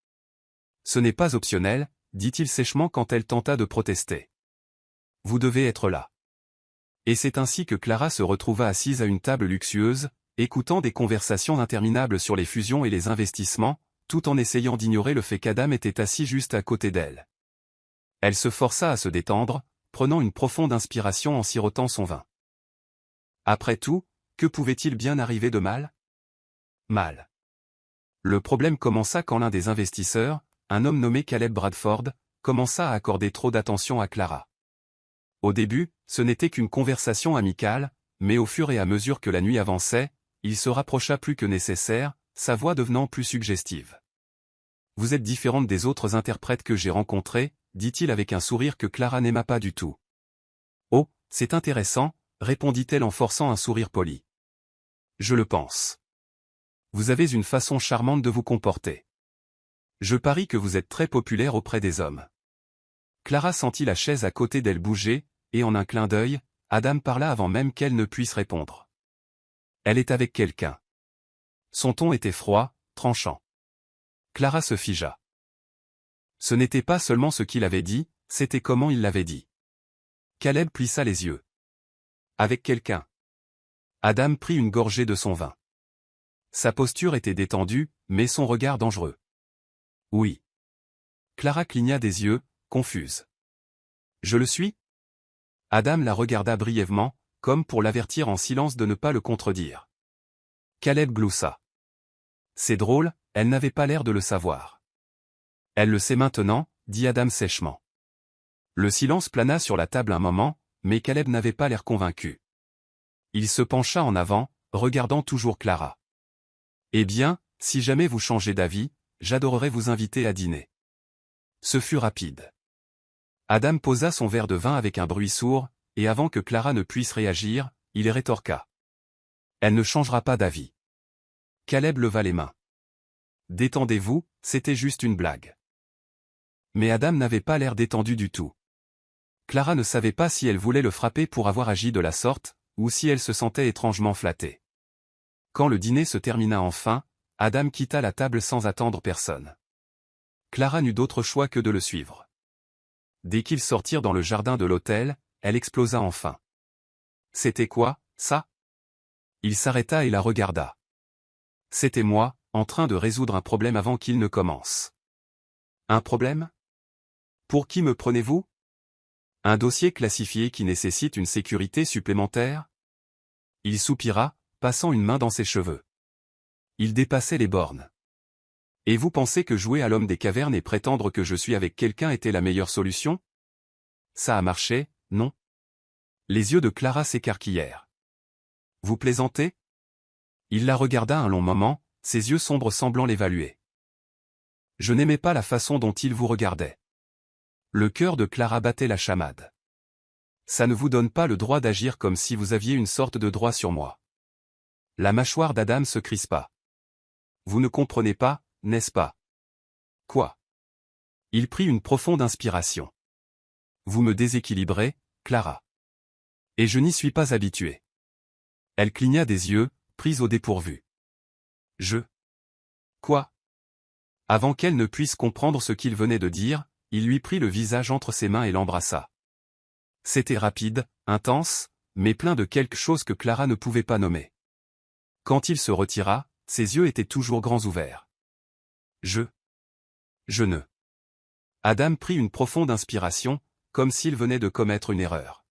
Ce n'est pas optionnel, dit-il sèchement quand elle tenta de protester. Vous devez être là. Et c'est ainsi que Clara se retrouva assise à une table luxueuse, écoutant des conversations interminables sur les fusions et les investissements, tout en essayant d'ignorer le fait qu'Adam était assis juste à côté d'elle. Elle se força à se détendre, prenant une profonde inspiration en sirotant son vin. Après tout, que pouvait-il bien arriver de mal? Mal. Le problème commença quand l'un des investisseurs, un homme nommé Caleb Bradford, commença à accorder trop d'attention à Clara. Au début, ce n'était qu'une conversation amicale, mais au fur et à mesure que la nuit avançait, il se rapprocha plus que nécessaire, sa voix devenant plus suggestive. « Vous êtes différente des autres interprètes que j'ai rencontrés », dit-il avec un sourire que Clara n'aima pas du tout. « Oh, c'est intéressant », répondit-elle en forçant un sourire poli. « Je le pense. Vous avez une façon charmante de vous comporter. Je parie que vous êtes très populaire auprès des hommes. » Clara sentit la chaise à côté d'elle bouger, et en un clin d'œil, Adam parla avant même qu'elle ne puisse répondre. Elle est avec quelqu'un. Son ton était froid, tranchant. Clara se figea. Ce n'était pas seulement ce qu'il avait dit, c'était comment il l'avait dit. Caleb plissa les yeux. Avec quelqu'un. Adam prit une gorgée de son vin. Sa posture était détendue, mais son regard dangereux. Oui. Clara cligna des yeux, confuse. Je le suis? Adam la regarda brièvement, comme pour l'avertir en silence de ne pas le contredire. Caleb gloussa. C'est drôle, elle n'avait pas l'air de le savoir. Elle le sait maintenant, dit Adam sèchement. Le silence plana sur la table un moment, mais Caleb n'avait pas l'air convaincu. Il se pencha en avant, regardant toujours Clara. Eh bien, si jamais vous changez d'avis, j'adorerais vous inviter à dîner. Ce fut rapide. Adam posa son verre de vin avec un bruit sourd, et avant que Clara ne puisse réagir, il rétorqua. Elle ne changera pas d'avis. Caleb leva les mains. Détendez-vous, c'était juste une blague. Mais Adam n'avait pas l'air détendu du tout. Clara ne savait pas si elle voulait le frapper pour avoir agi de la sorte, ou si elle se sentait étrangement flattée. Quand le dîner se termina enfin, Adam quitta la table sans attendre personne. Clara n'eut d'autre choix que de le suivre. Dès qu'ils sortirent dans le jardin de l'hôtel, elle explosa enfin. C'était quoi, ça? Il s'arrêta et la regarda. C'était moi, en train de résoudre un problème avant qu'il ne commence. Un problème? Pour qui me prenez-vous? Un dossier classifié qui nécessite une sécurité supplémentaire? Il soupira, passant une main dans ses cheveux. Il dépassait les bornes. Et vous pensez que jouer à l'homme des cavernes et prétendre que je suis avec quelqu'un était la meilleure solution? Ça a marché, non? Les yeux de Clara s'écarquillèrent. Vous plaisantez? Il la regarda un long moment, ses yeux sombres semblant l'évaluer. Je n'aimais pas la façon dont il vous regardait. Le cœur de Clara battait la chamade. Ça ne vous donne pas le droit d'agir comme si vous aviez une sorte de droit sur moi. La mâchoire d'Adam se crispa. Vous ne comprenez pas, n'est-ce pas? Quoi? Il prit une profonde inspiration. Vous me déséquilibrez, Clara. Et je n'y suis pas habitué. Elle cligna des yeux, prise au dépourvu. Quoi? Avant qu'elle ne puisse comprendre ce qu'il venait de dire, il lui prit le visage entre ses mains et l'embrassa. C'était rapide, intense, mais plein de quelque chose que Clara ne pouvait pas nommer. Quand il se retira, ses yeux étaient toujours grands ouverts. Je ne. Adam prit une profonde inspiration, comme s'il venait de commettre une erreur.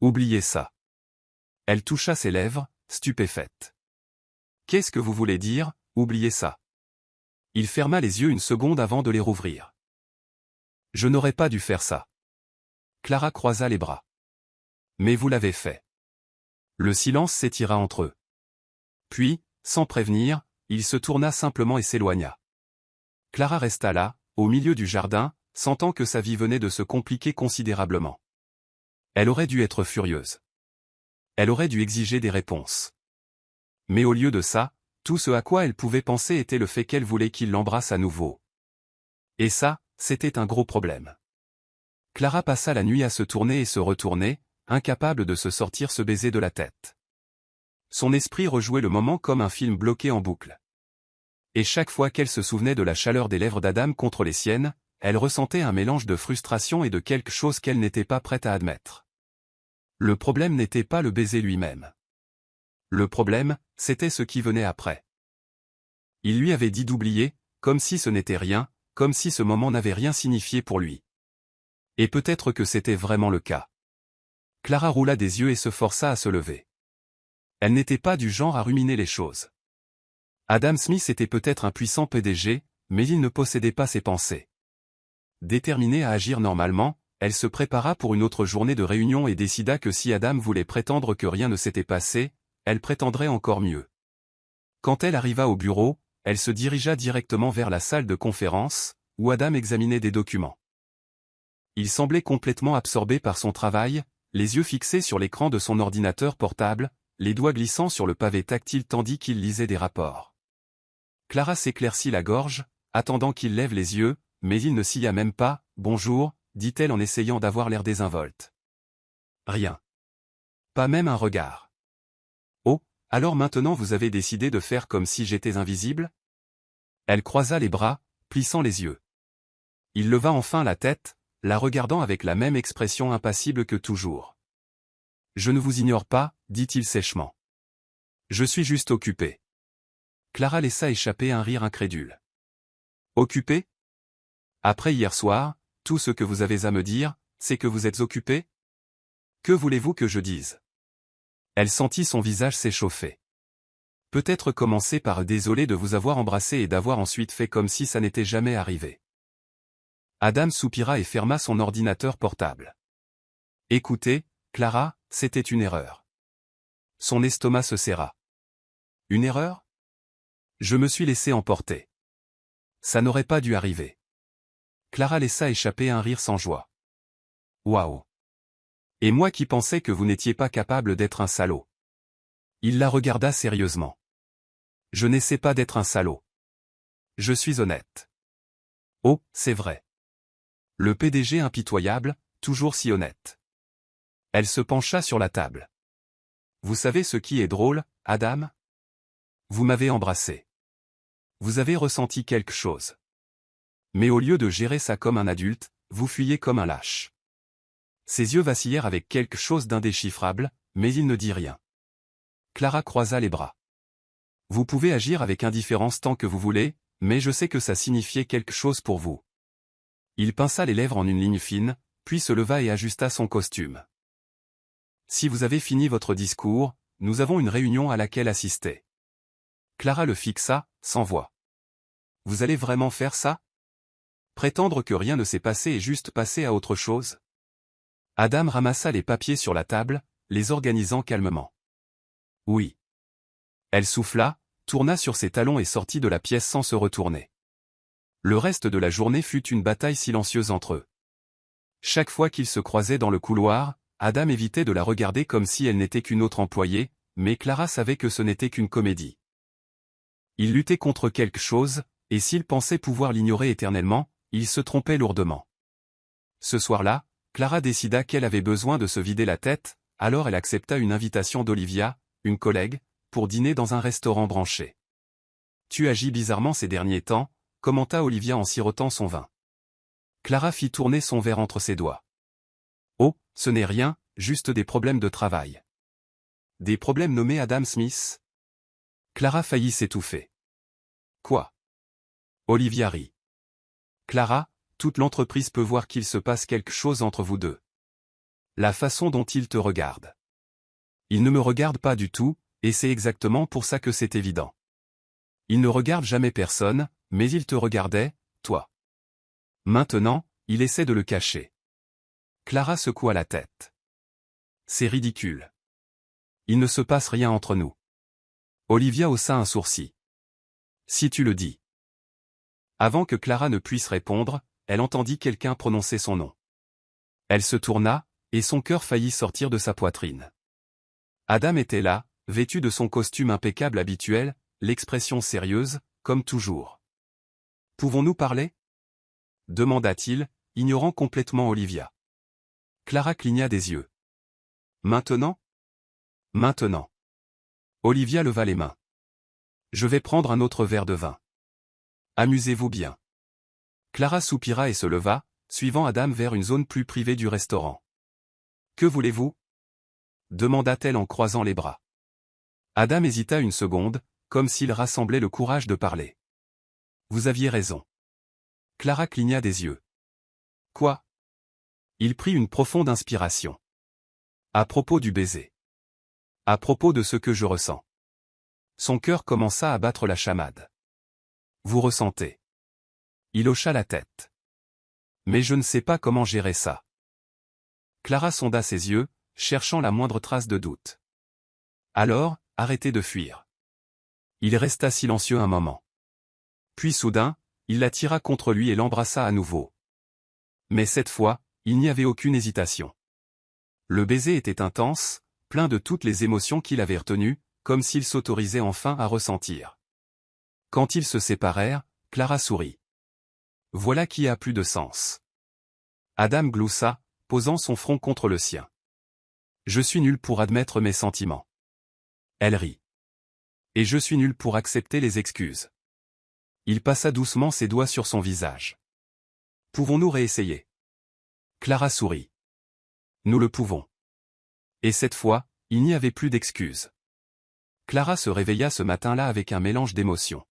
Oubliez ça. Elle toucha ses lèvres, stupéfaite. Qu'est-ce que vous voulez dire, oubliez ça? Il ferma les yeux une seconde avant de les rouvrir. Je n'aurais pas dû faire ça. Clara croisa les bras. Mais vous l'avez fait. Le silence s'étira entre eux. Puis, sans prévenir, il se tourna simplement et s'éloigna. Clara resta là, au milieu du jardin, sentant que sa vie venait de se compliquer considérablement. Elle aurait dû être furieuse. Elle aurait dû exiger des réponses. Mais au lieu de ça, tout ce à quoi elle pouvait penser était le fait qu'elle voulait qu'il l'embrasse à nouveau. Et ça, c'était un gros problème. Clara passa la nuit à se tourner et se retourner, incapable de se sortir ce baiser de la tête. Son esprit rejouait le moment comme un film bloqué en boucle. Et chaque fois qu'elle se souvenait de la chaleur des lèvres d'Adam contre les siennes, elle ressentait un mélange de frustration et de quelque chose qu'elle n'était pas prête à admettre. Le problème n'était pas le baiser lui-même. Le problème, c'était ce qui venait après. Il lui avait dit d'oublier, comme si ce n'était rien, comme si ce moment n'avait rien signifié pour lui. Et peut-être que c'était vraiment le cas. Clara roula des yeux et se força à se lever. Elle n'était pas du genre à ruminer les choses. Adam Smith était peut-être un puissant PDG, mais il ne possédait pas ses pensées. Déterminée à agir normalement, elle se prépara pour une autre journée de réunion et décida que si Adam voulait prétendre que rien ne s'était passé, elle prétendrait encore mieux. Quand elle arriva au bureau, elle se dirigea directement vers la salle de conférence, où Adam examinait des documents. Il semblait complètement absorbé par son travail, les yeux fixés sur l'écran de son ordinateur portable, les doigts glissant sur le pavé tactile tandis qu'il lisait des rapports. Clara s'éclaircit la gorge, attendant qu'il lève les yeux, mais il ne s'y a même pas. « Bonjour », dit-elle en essayant d'avoir l'air désinvolte. Rien. Pas même un regard. Oh, alors maintenant vous avez décidé de faire comme si j'étais invisible? Elle croisa les bras, plissant les yeux. Il leva enfin la tête, la regardant avec la même expression impassible que toujours. Je ne vous ignore pas, dit-il sèchement. Je suis juste occupé. Clara laissa échapper un rire incrédule. Occupé? Après hier soir, tout ce que vous avez à me dire, c'est que vous êtes occupé? Que voulez-vous que je dise? Elle sentit son visage s'échauffer. Peut-être commencer par désolé de vous avoir embrassé et d'avoir ensuite fait comme si ça n'était jamais arrivé. Adam soupira et ferma son ordinateur portable. Écoutez, Clara, c'était une erreur. Son estomac se serra. Une erreur? Je me suis laissé emporter. Ça n'aurait pas dû arriver. Clara laissa échapper un rire sans joie. Waouh! Et moi qui pensais que vous n'étiez pas capable d'être un salaud. Il la regarda sérieusement. Je n'essaie pas d'être un salaud. Je suis honnête. Oh, c'est vrai. Le PDG impitoyable, toujours si honnête. Elle se pencha sur la table. Vous savez ce qui est drôle, Adam? Vous m'avez embrassé. Vous avez ressenti quelque chose. Mais au lieu de gérer ça comme un adulte, vous fuyez comme un lâche. Ses yeux vacillèrent avec quelque chose d'indéchiffrable, mais il ne dit rien. Clara croisa les bras. Vous pouvez agir avec indifférence tant que vous voulez, mais je sais que ça signifiait quelque chose pour vous. Il pinça les lèvres en une ligne fine, puis se leva et ajusta son costume. Si vous avez fini votre discours, nous avons une réunion à laquelle assister. Clara le fixa, sans voix. Vous allez vraiment faire ça? Prétendre que rien ne s'est passé et juste passer à autre chose? Adam ramassa les papiers sur la table, les organisant calmement. Oui. Elle souffla, tourna sur ses talons et sortit de la pièce sans se retourner. Le reste de la journée fut une bataille silencieuse entre eux. Chaque fois qu'ils se croisaient dans le couloir, Adam évitait de la regarder comme si elle n'était qu'une autre employée, mais Clara savait que ce n'était qu'une comédie. Il luttait contre quelque chose, et s'il pensait pouvoir l'ignorer éternellement, il se trompait lourdement. Ce soir-là, Clara décida qu'elle avait besoin de se vider la tête, alors elle accepta une invitation d'Olivia, une collègue, pour dîner dans un restaurant branché. « Tu agis bizarrement ces derniers temps », commenta Olivia en sirotant son vin. Clara fit tourner son verre entre ses doigts. « Oh, ce n'est rien, juste des problèmes de travail. » « Des problèmes nommés Adam Smith ?» Clara faillit s'étouffer. « Quoi ?» Olivia rit. « Clara, toute l'entreprise peut voir qu'il se passe quelque chose entre vous deux. La façon dont il te regarde. Il ne me regarde pas du tout, et c'est exactement pour ça que c'est évident. Il ne regarde jamais personne, mais il te regardait, toi. Maintenant, il essaie de le cacher. » Clara secoua la tête. « C'est ridicule. Il ne se passe rien entre nous. » Olivia haussa un sourcil. « Si tu le dis. » Avant que Clara ne puisse répondre, elle entendit quelqu'un prononcer son nom. Elle se tourna, et son cœur faillit sortir de sa poitrine. Adam était là, vêtu de son costume impeccable habituel, l'expression sérieuse, comme toujours. « Pouvons-nous parler ?» demanda-t-il, ignorant complètement Olivia. Clara cligna des yeux. « Maintenant ? » ?»« Maintenant. » Olivia leva les mains. « Je vais prendre un autre verre de vin. Amusez-vous bien. » Clara soupira et se leva, suivant Adam vers une zone plus privée du restaurant. « Que voulez-vous » demanda-t-elle en croisant les bras. Adam hésita une seconde, comme s'il rassemblait le courage de parler. « Vous aviez raison. » Clara cligna des yeux. « Quoi ?» Il prit une profonde inspiration. « À propos du baiser. À propos de ce que je ressens. » Son cœur commença à battre la chamade. « Vous ressentez. » Il hocha la tête. « Mais je ne sais pas comment gérer ça. » Clara sonda ses yeux, cherchant la moindre trace de doute. « Alors, arrêtez de fuir. » Il resta silencieux un moment. Puis soudain, il la tira contre lui et l'embrassa à nouveau. Mais cette fois, il n'y avait aucune hésitation. Le baiser était intense, plein de toutes les émotions qu'il avait retenues, comme s'il s'autorisait enfin à ressentir. Quand ils se séparèrent, Clara sourit. Voilà qui a plus de sens. Adam gloussa, posant son front contre le sien. Je suis nul pour admettre mes sentiments. Elle rit. Et je suis nul pour accepter les excuses. Il passa doucement ses doigts sur son visage. Pouvons-nous réessayer? Clara sourit. Nous le pouvons. Et cette fois, il n'y avait plus d'excuses. Clara se réveilla ce matin-là avec un mélange d'émotions.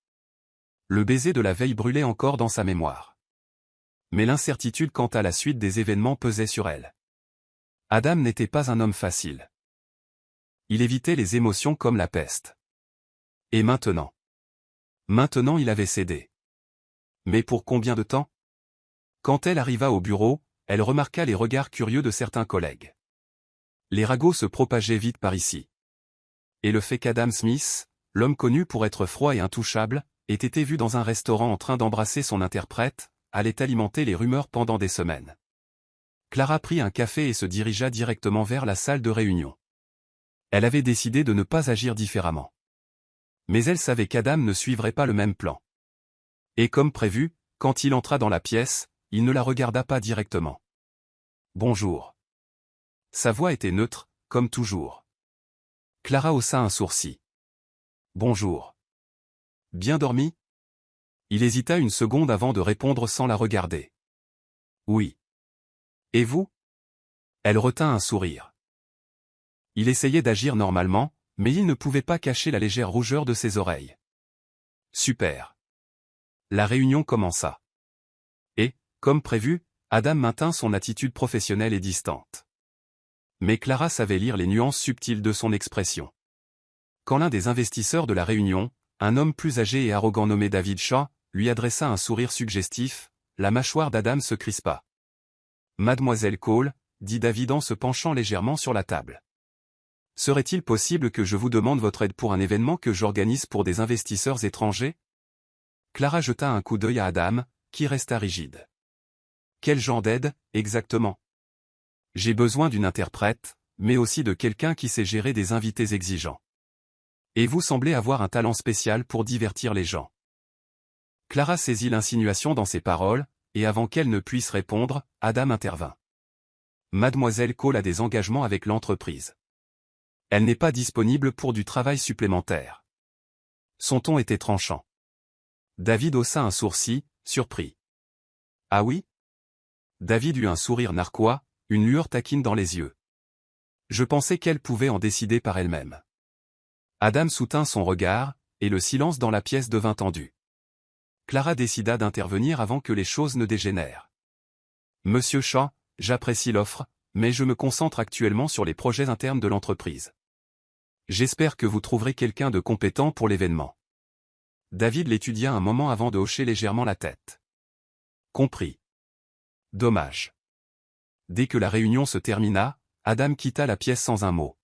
Le baiser de la veille brûlait encore dans sa mémoire. Mais l'incertitude quant à la suite des événements pesait sur elle. Adam n'était pas un homme facile. Il évitait les émotions comme la peste. Et maintenant? Maintenant il avait cédé. Mais pour combien de temps? Quand elle arriva au bureau, elle remarqua les regards curieux de certains collègues. Les ragots se propageaient vite par ici. Et le fait qu'Adam Smith, l'homme connu pour être froid et intouchable, ait été vu dans un restaurant en train d'embrasser son interprète, allait alimenter les rumeurs pendant des semaines. Clara prit un café et se dirigea directement vers la salle de réunion. Elle avait décidé de ne pas agir différemment. Mais elle savait qu'Adam ne suivrait pas le même plan. Et comme prévu, quand il entra dans la pièce, il ne la regarda pas directement. « Bonjour. » Sa voix était neutre, comme toujours. Clara haussa un sourcil. « Bonjour. Bien dormi ?» Il hésita une seconde avant de répondre sans la regarder. « Oui. Et vous ?» Elle retint un sourire. Il essayait d'agir normalement, mais il ne pouvait pas cacher la légère rougeur de ses oreilles. « Super. » La réunion commença. Et, comme prévu, Adam maintint son attitude professionnelle et distante. Mais Clara savait lire les nuances subtiles de son expression. Quand l'un des investisseurs de la réunion, un homme plus âgé et arrogant nommé David Shaw, lui adressa un sourire suggestif, la mâchoire d'Adam se crispa. « Mademoiselle Cole, dit David en se penchant légèrement sur la table. Serait-il possible que je vous demande votre aide pour un événement que j'organise pour des investisseurs étrangers? Clara jeta un coup d'œil à Adam, qui resta rigide. Quel genre d'aide, exactement? J'ai besoin d'une interprète, mais aussi de quelqu'un qui sait gérer des invités exigeants. Et vous semblez avoir un talent spécial pour divertir les gens. Clara saisit l'insinuation dans ses paroles, et avant qu'elle ne puisse répondre, Adam intervint. Mademoiselle Cole a des engagements avec l'entreprise. Elle n'est pas disponible pour du travail supplémentaire. Son ton était tranchant. David haussa un sourcil, surpris. Ah oui? David eut un sourire narquois, une lueur taquine dans les yeux. Je pensais qu'elle pouvait en décider par elle-même. Adam soutint son regard, et le silence dans la pièce devint tendu. Clara décida d'intervenir avant que les choses ne dégénèrent. Monsieur Shaw, j'apprécie l'offre, mais je me concentre actuellement sur les projets internes de l'entreprise. J'espère que vous trouverez quelqu'un de compétent pour l'événement. David l'étudia un moment avant de hocher légèrement la tête. Compris. Dommage. Dès que la réunion se termina, Adam quitta la pièce sans un mot.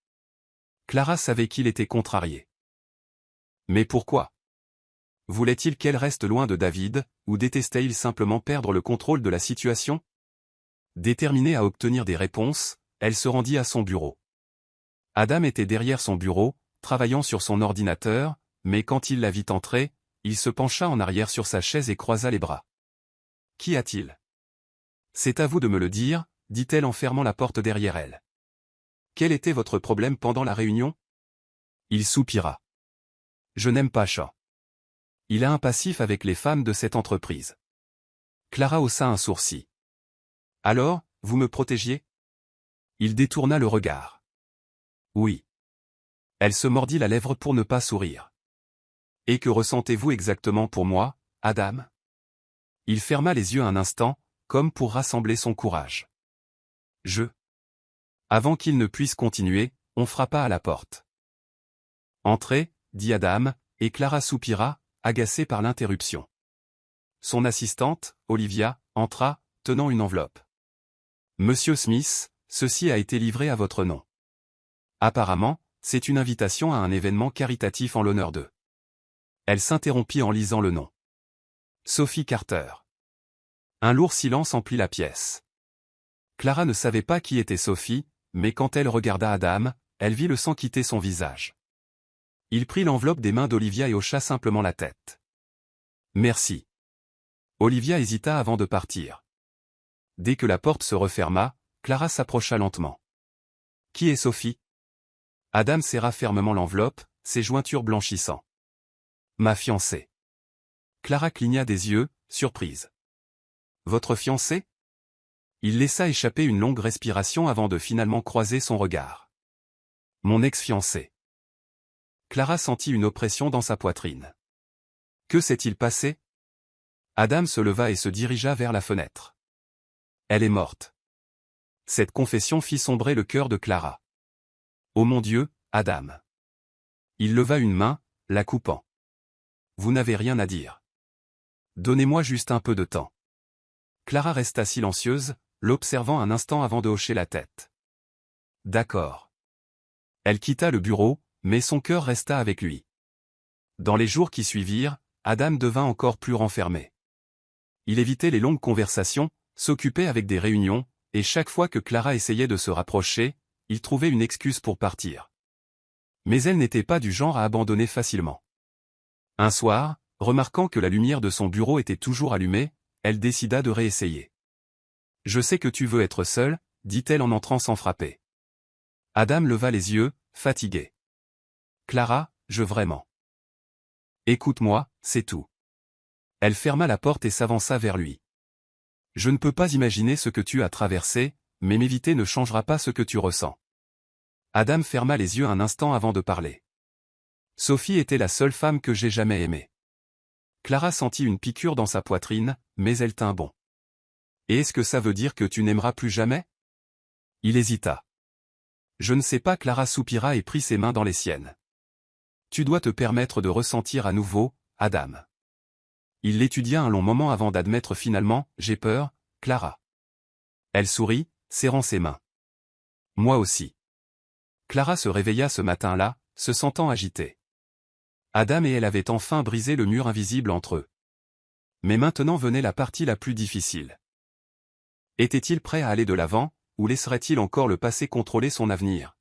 Clara savait qu'il était contrarié. Mais pourquoi? Voulait-il qu'elle reste loin de David, ou détestait-il simplement perdre le contrôle de la situation? Déterminée à obtenir des réponses, elle se rendit à son bureau. Adam était derrière son bureau, travaillant sur son ordinateur, mais quand il la vit entrer, il se pencha en arrière sur sa chaise et croisa les bras. « Qu'y a-t-il? » « C'est à vous de me le dire, » dit-elle en fermant la porte derrière elle. « Quel était votre problème pendant la réunion? » Il soupira. « Je n'aime pas Shaw. Il a un passif avec les femmes de cette entreprise. » Clara haussa un sourcil. « Alors, vous me protégiez? » Il détourna le regard. « Oui. » Elle se mordit la lèvre pour ne pas sourire. « Et que ressentez-vous exactement pour moi, Adam? » Il ferma les yeux un instant, comme pour rassembler son courage. « Je. » Avant qu'il ne puisse continuer, on frappa à la porte. « Entrez, » dit Adam, et Clara soupira, agacée par l'interruption. Son assistante, Olivia, entra, tenant une enveloppe. « Monsieur Smith, ceci a été livré à votre nom. Apparemment, c'est une invitation à un événement caritatif en l'honneur d'eux. » Elle s'interrompit en lisant le nom. Sophie Carter. Un lourd silence emplit la pièce. Clara ne savait pas qui était Sophie, mais quand elle regarda Adam, elle vit le sang quitter son visage. Il prit l'enveloppe des mains d'Olivia et hocha simplement la tête. « Merci. » Olivia hésita avant de partir. Dès que la porte se referma, Clara s'approcha lentement. « Qui est Sophie? » Adam serra fermement l'enveloppe, ses jointures blanchissant. « Ma fiancée. » Clara cligna des yeux, surprise. « Votre fiancée? » Il laissa échapper une longue respiration avant de finalement croiser son regard. « Mon ex-fiancée. » Clara sentit une oppression dans sa poitrine. Que s'est-il passé? Adam se leva et se dirigea vers la fenêtre. Elle est morte. Cette confession fit sombrer le cœur de Clara. Oh mon Dieu, Adam. Il leva une main, la coupant. Vous n'avez rien à dire. Donnez-moi juste un peu de temps. Clara resta silencieuse, l'observant un instant avant de hocher la tête. D'accord. Elle quitta le bureau, mais son cœur resta avec lui. Dans les jours qui suivirent, Adam devint encore plus renfermé. Il évitait les longues conversations, s'occupait avec des réunions, et chaque fois que Clara essayait de se rapprocher, il trouvait une excuse pour partir. Mais elle n'était pas du genre à abandonner facilement. Un soir, remarquant que la lumière de son bureau était toujours allumée, elle décida de réessayer. « Je sais que tu veux être seule, » dit-elle en entrant sans frapper. Adam leva les yeux, fatigué. « Clara, je vraiment. » « Écoute-moi, c'est tout. » Elle ferma la porte et s'avança vers lui. « Je ne peux pas imaginer ce que tu as traversé, mais m'éviter ne changera pas ce que tu ressens. » Adam ferma les yeux un instant avant de parler. « Sophie était la seule femme que j'ai jamais aimée. » Clara sentit une piqûre dans sa poitrine, mais elle tint bon. « Et est-ce que ça veut dire que tu n'aimeras plus jamais? » Il hésita. « Je ne sais pas. » Clara soupira et prit ses mains dans les siennes. « Tu dois te permettre de ressentir à nouveau, Adam. Il l'étudia un long moment avant d'admettre finalement « J'ai peur, Clara ». Elle sourit, serrant ses mains. Moi aussi. Clara se réveilla ce matin-là, se sentant agitée. Adam et elle avaient enfin brisé le mur invisible entre eux. Mais maintenant venait la partie la plus difficile. Était-il prêt à aller de l'avant, ou laisserait-il encore le passé contrôler son avenir?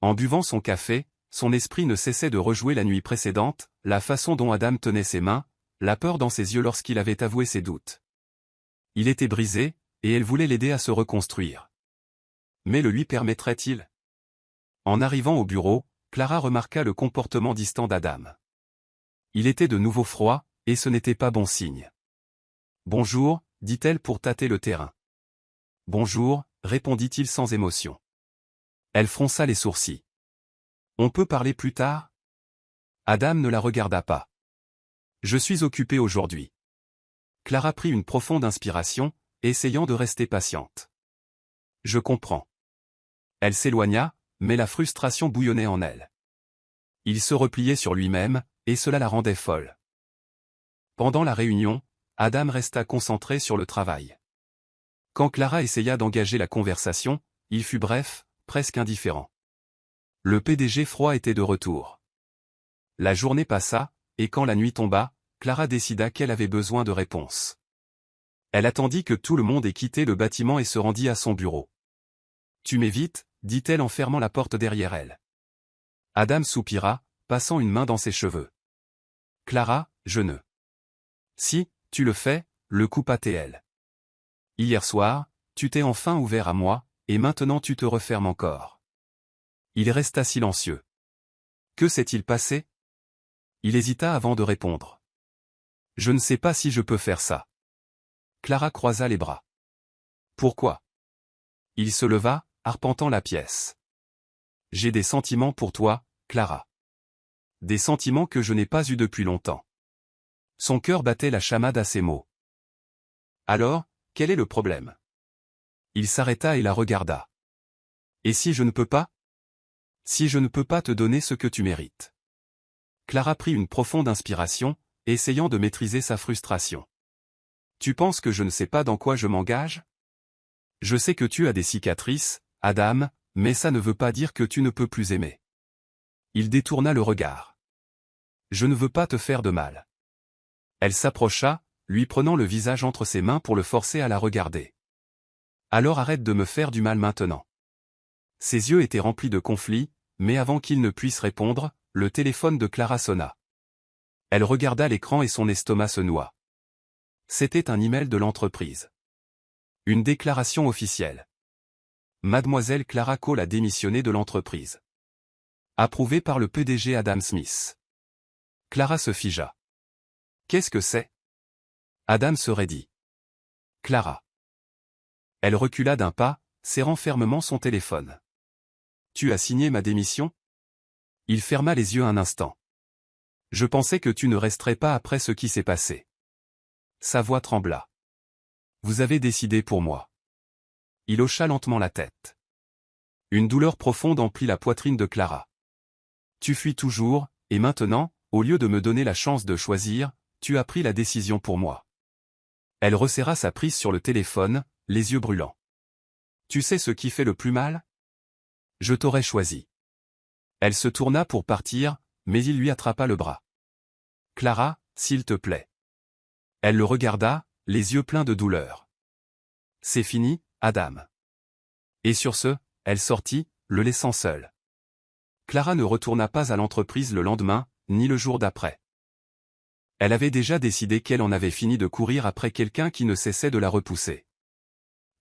En buvant son café, son esprit ne cessait de rejouer la nuit précédente, la façon dont Adam tenait ses mains, la peur dans ses yeux lorsqu'il avait avoué ses doutes. Il était brisé, et elle voulait l'aider à se reconstruire. Mais le lui permettrait-il? En arrivant au bureau, Clara remarqua le comportement distant d'Adam. Il était de nouveau froid, et ce n'était pas bon signe. « Bonjour », dit-elle pour tâter le terrain. « Bonjour », répondit-il sans émotion. Elle fronça les sourcils. « On peut parler plus tard ?» Adam ne la regarda pas. « Je suis occupé aujourd'hui. » Clara prit une profonde inspiration, essayant de rester patiente. « Je comprends. » Elle s'éloigna, mais la frustration bouillonnait en elle. Il se repliait sur lui-même, et cela la rendait folle. Pendant la réunion, Adam resta concentré sur le travail. Quand Clara essaya d'engager la conversation, il fut bref, presque indifférent. Le PDG froid était de retour. La journée passa, et quand la nuit tomba, Clara décida qu'elle avait besoin de réponses. Elle attendit que tout le monde ait quitté le bâtiment et se rendit à son bureau. « Tu m'évites » dit-elle en fermant la porte derrière elle. Adam soupira, passant une main dans ses cheveux. « Clara, je ne. » « Si, tu le fais, le coupa T.L. Hier soir, tu t'es enfin ouvert à moi, et maintenant tu te refermes encore. » Il resta silencieux. Que s'est-il passé? Il hésita avant de répondre. « Je ne sais pas si je peux faire ça. » Clara croisa les bras. « Pourquoi? » Il se leva, arpentant la pièce. « J'ai des sentiments pour toi, Clara. Des sentiments que je n'ai pas eus depuis longtemps. » Son cœur battait la chamade à ces mots. « Alors, quel est le problème? » Il s'arrêta et la regarda. « Et si je ne peux pas? Si je ne peux pas te donner ce que tu mérites? » Clara prit une profonde inspiration, essayant de maîtriser sa frustration. « Tu penses que je ne sais pas dans quoi je m'engage? Je sais que tu as des cicatrices, Adam, mais ça ne veut pas dire que tu ne peux plus aimer. » Il détourna le regard. « Je ne veux pas te faire de mal. » Elle s'approcha, lui prenant le visage entre ses mains pour le forcer à la regarder. « Alors arrête de me faire du mal maintenant. » Ses yeux étaient remplis de conflit, mais avant qu'il ne puisse répondre, le téléphone de Clara sonna. Elle regarda l'écran et son estomac se noua. C'était un email de l'entreprise. Une déclaration officielle. Mademoiselle Clara Cole a démissionné de l'entreprise. Approuvé par le PDG Adam Smith. Clara se figea. Qu'est-ce que c'est? Adam se raidit. Clara. Elle recula d'un pas, serrant fermement son téléphone. Tu as signé ma démission? Il ferma les yeux un instant. Je pensais que tu ne resterais pas après ce qui s'est passé. Sa voix trembla. Vous avez décidé pour moi. Il hocha lentement la tête. Une douleur profonde emplit la poitrine de Clara. Tu fuis toujours, et maintenant, au lieu de me donner la chance de choisir, tu as pris la décision pour moi. Elle resserra sa prise sur le téléphone, les yeux brûlants. Tu sais ce qui fait le plus mal? Je t'aurais choisi. Elle se tourna pour partir, mais il lui attrapa le bras. Clara, s'il te plaît. Elle le regarda, les yeux pleins de douleur. C'est fini, Adam. Et sur ce, elle sortit, le laissant seul. Clara ne retourna pas à l'entreprise le lendemain, ni le jour d'après. Elle avait déjà décidé qu'elle en avait fini de courir après quelqu'un qui ne cessait de la repousser.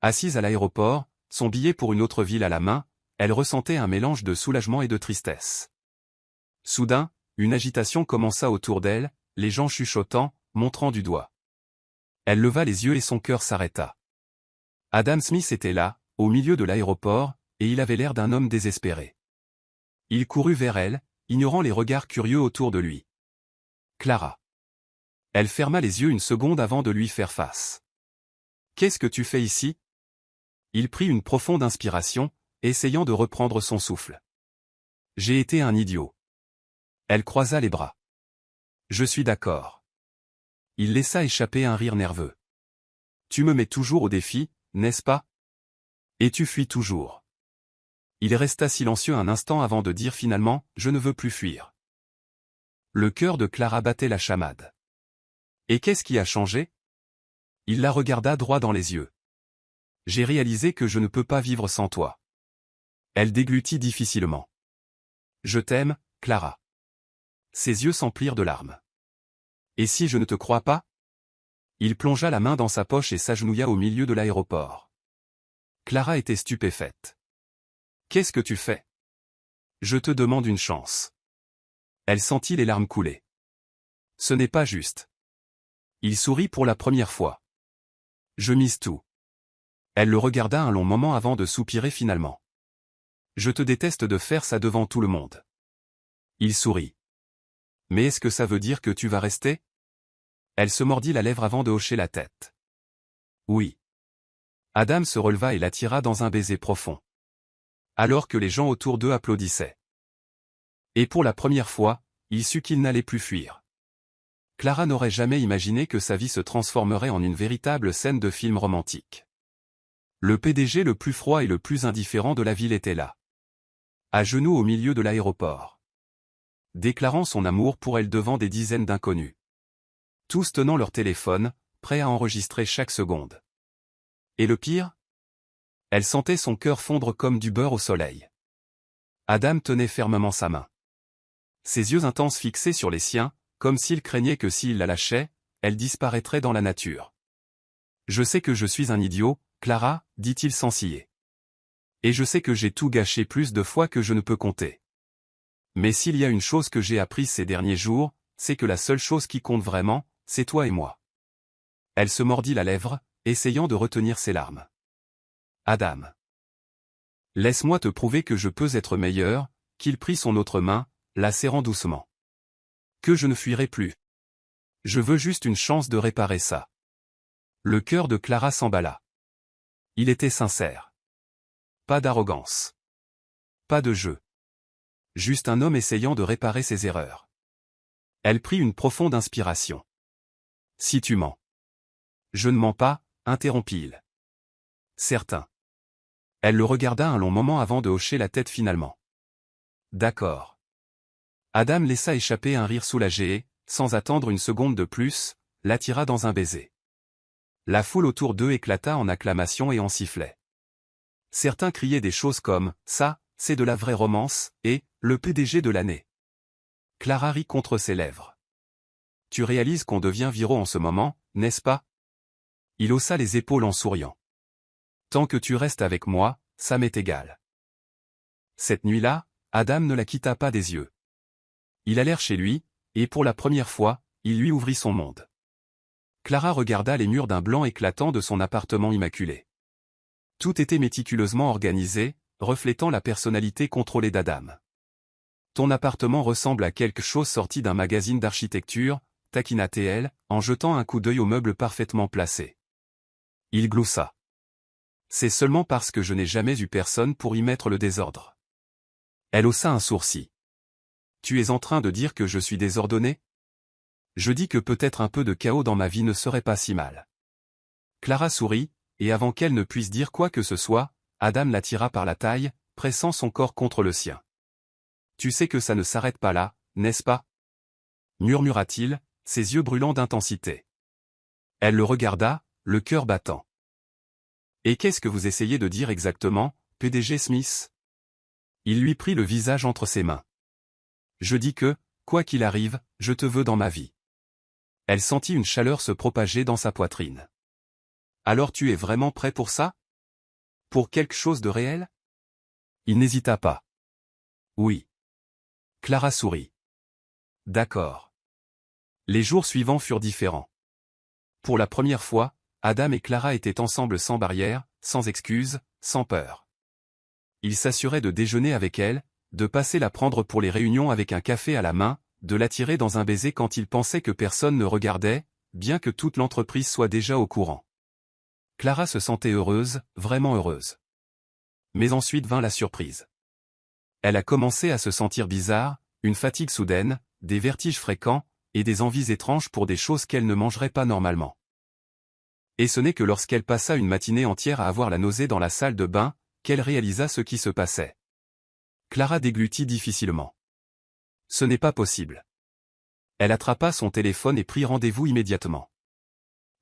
Assise à l'aéroport, son billet pour une autre ville à la main, elle ressentait un mélange de soulagement et de tristesse. Soudain, une agitation commença autour d'elle, les gens chuchotant, montrant du doigt. Elle leva les yeux et son cœur s'arrêta. Adam Smith était là, au milieu de l'aéroport, et il avait l'air d'un homme désespéré. Il courut vers elle, ignorant les regards curieux autour de lui. Clara. Elle ferma les yeux une seconde avant de lui faire face. « Qu'est-ce que tu fais ici ?» Il prit une profonde inspiration, essayant de reprendre son souffle. « J'ai été un idiot. » Elle croisa les bras. « Je suis d'accord. » Il laissa échapper un rire nerveux. Tu me mets toujours au défi, n'est-ce pas? Et tu fuis toujours. Il resta silencieux un instant avant de dire finalement, je ne veux plus fuir. Le cœur de Clara battait la chamade. Et qu'est-ce qui a changé? Il la regarda droit dans les yeux. J'ai réalisé que je ne peux pas vivre sans toi. Elle déglutit difficilement. Je t'aime, Clara. Ses yeux s'emplirent de larmes. Et si je ne te crois pas? Il plongea la main dans sa poche et s'agenouilla au milieu de l'aéroport. Clara était stupéfaite. Qu'est-ce que tu fais? Je te demande une chance. Elle sentit les larmes couler. Ce n'est pas juste. Il sourit pour la première fois. Je mise tout. Elle le regarda un long moment avant de soupirer finalement. Je te déteste de faire ça devant tout le monde. Il sourit. Mais est-ce que ça veut dire que tu vas rester? Elle se mordit la lèvre avant de hocher la tête. Oui. Adam se releva et l'attira dans un baiser profond. Alors que les gens autour d'eux applaudissaient. Et pour la première fois, il sut qu'il n'allait plus fuir. Clara n'aurait jamais imaginé que sa vie se transformerait en une véritable scène de film romantique. Le PDG le plus froid et le plus indifférent de la ville était là. À genoux au milieu de l'aéroport. Déclarant son amour pour elle devant des dizaines d'inconnus. Tous tenant leur téléphone, prêts à enregistrer chaque seconde. Et le pire? Elle sentait son cœur fondre comme du beurre au soleil. Adam tenait fermement sa main. Ses yeux intenses fixés sur les siens, comme s'il craignait que s'il la lâchait, elle disparaîtrait dans la nature. Je sais que je suis un idiot, Clara, dit-il sans ciller. Et je sais que j'ai tout gâché plus de fois que je ne peux compter. Mais s'il y a une chose que j'ai apprise ces derniers jours, c'est que la seule chose qui compte vraiment, c'est toi et moi. Elle se mordit la lèvre, essayant de retenir ses larmes. Adam. Laisse-moi te prouver que je peux être meilleur, qu'il prit son autre main, la serrant doucement. Que je ne fuirai plus. Je veux juste une chance de réparer ça. Le cœur de Clara s'emballa. Il était sincère. Pas d'arrogance. Pas de jeu. Juste un homme essayant de réparer ses erreurs. Elle prit une profonde inspiration. Si tu mens. Je ne mens pas, interrompit-il. Certain. Elle le regarda un long moment avant de hocher la tête finalement. D'accord. Adam laissa échapper un rire soulagé et, sans attendre une seconde de plus, l'attira dans un baiser. La foule autour d'eux éclata en acclamations et en sifflets. Certains criaient des choses comme « ça, c'est de la vraie romance » et « le PDG de l'année ». Clara rit contre ses lèvres. « Tu réalises qu'on devient viraux en ce moment, n'est-ce pas ?» Il haussa les épaules en souriant. « Tant que tu restes avec moi, ça m'est égal. » Cette nuit-là, Adam ne la quitta pas des yeux. Ils allèrent chez lui, et pour la première fois, il lui ouvrit son monde. Clara regarda les murs d'un blanc éclatant de son appartement immaculé. Tout était méticuleusement organisé, reflétant la personnalité contrôlée d'Adam. Ton appartement ressemble à quelque chose sorti d'un magazine d'architecture, taquina-t-elle, en jetant un coup d'œil aux meubles parfaitement placés. Il gloussa. C'est seulement parce que je n'ai jamais eu personne pour y mettre le désordre. Elle haussa un sourcil. Tu es en train de dire que je suis désordonné? Je dis que peut-être un peu de chaos dans ma vie ne serait pas si mal. Clara sourit, et avant qu'elle ne puisse dire quoi que ce soit, Adam la tira par la taille, pressant son corps contre le sien. Tu sais que ça ne s'arrête pas là, n'est-ce pas? Murmura-t-il, ses yeux brûlants d'intensité. Elle le regarda, le cœur battant. Et qu'est-ce que vous essayez de dire exactement, PDG Smith? Il lui prit le visage entre ses mains. Je dis que, quoi qu'il arrive, je te veux dans ma vie. Elle sentit une chaleur se propager dans sa poitrine. Alors tu es vraiment prêt pour ça? Pour quelque chose de réel? Il n'hésita pas. Oui. Clara sourit. D'accord. Les jours suivants furent différents. Pour la première fois, Adam et Clara étaient ensemble sans barrière, sans excuses, sans peur. Il s'assurait de déjeuner avec elle, de passer la prendre pour les réunions avec un café à la main, de l'attirer dans un baiser quand il pensait que personne ne regardait, bien que toute l'entreprise soit déjà au courant. Clara se sentait heureuse, vraiment heureuse. Mais ensuite vint la surprise. Elle a commencé à se sentir bizarre, une fatigue soudaine, des vertiges fréquents, et des envies étranges pour des choses qu'elle ne mangerait pas normalement. Et ce n'est que lorsqu'elle passa une matinée entière à avoir la nausée dans la salle de bain, qu'elle réalisa ce qui se passait. Clara déglutit difficilement. Ce n'est pas possible. Elle attrapa son téléphone et prit rendez-vous immédiatement.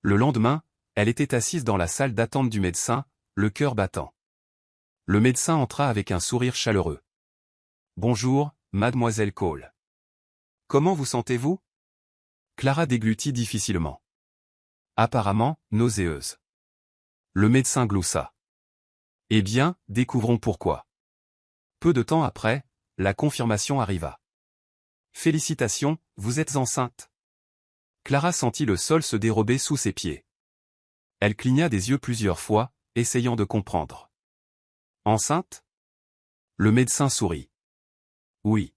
Le lendemain, elle était assise dans la salle d'attente du médecin, le cœur battant. Le médecin entra avec un sourire chaleureux. « Bonjour, mademoiselle Cole. Comment vous sentez-vous » Clara déglutit difficilement. Apparemment, nauséeuse. Le médecin gloussa. « Eh bien, découvrons pourquoi. » Peu de temps après, la confirmation arriva. « Félicitations, vous êtes enceinte. » Clara sentit le sol se dérober sous ses pieds. Elle cligna des yeux plusieurs fois, essayant de comprendre. « Enceinte ?» Le médecin sourit. « Oui.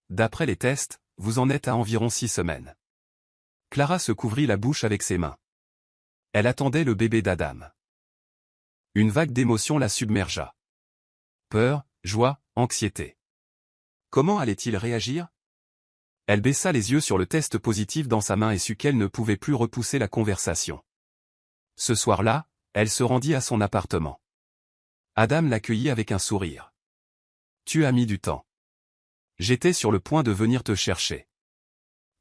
D'après les tests, vous en êtes à environ 6 semaines. » Clara se couvrit la bouche avec ses mains. Elle attendait le bébé d'Adam. Une vague d'émotions la submergea. Peur, joie, anxiété. Comment allait-il réagir? Elle baissa les yeux sur le test positif dans sa main et sut qu'elle ne pouvait plus repousser la conversation. Ce soir-là, elle se rendit à son appartement. Adam l'accueillit avec un sourire. « Tu as mis du temps. J'étais sur le point de venir te chercher. »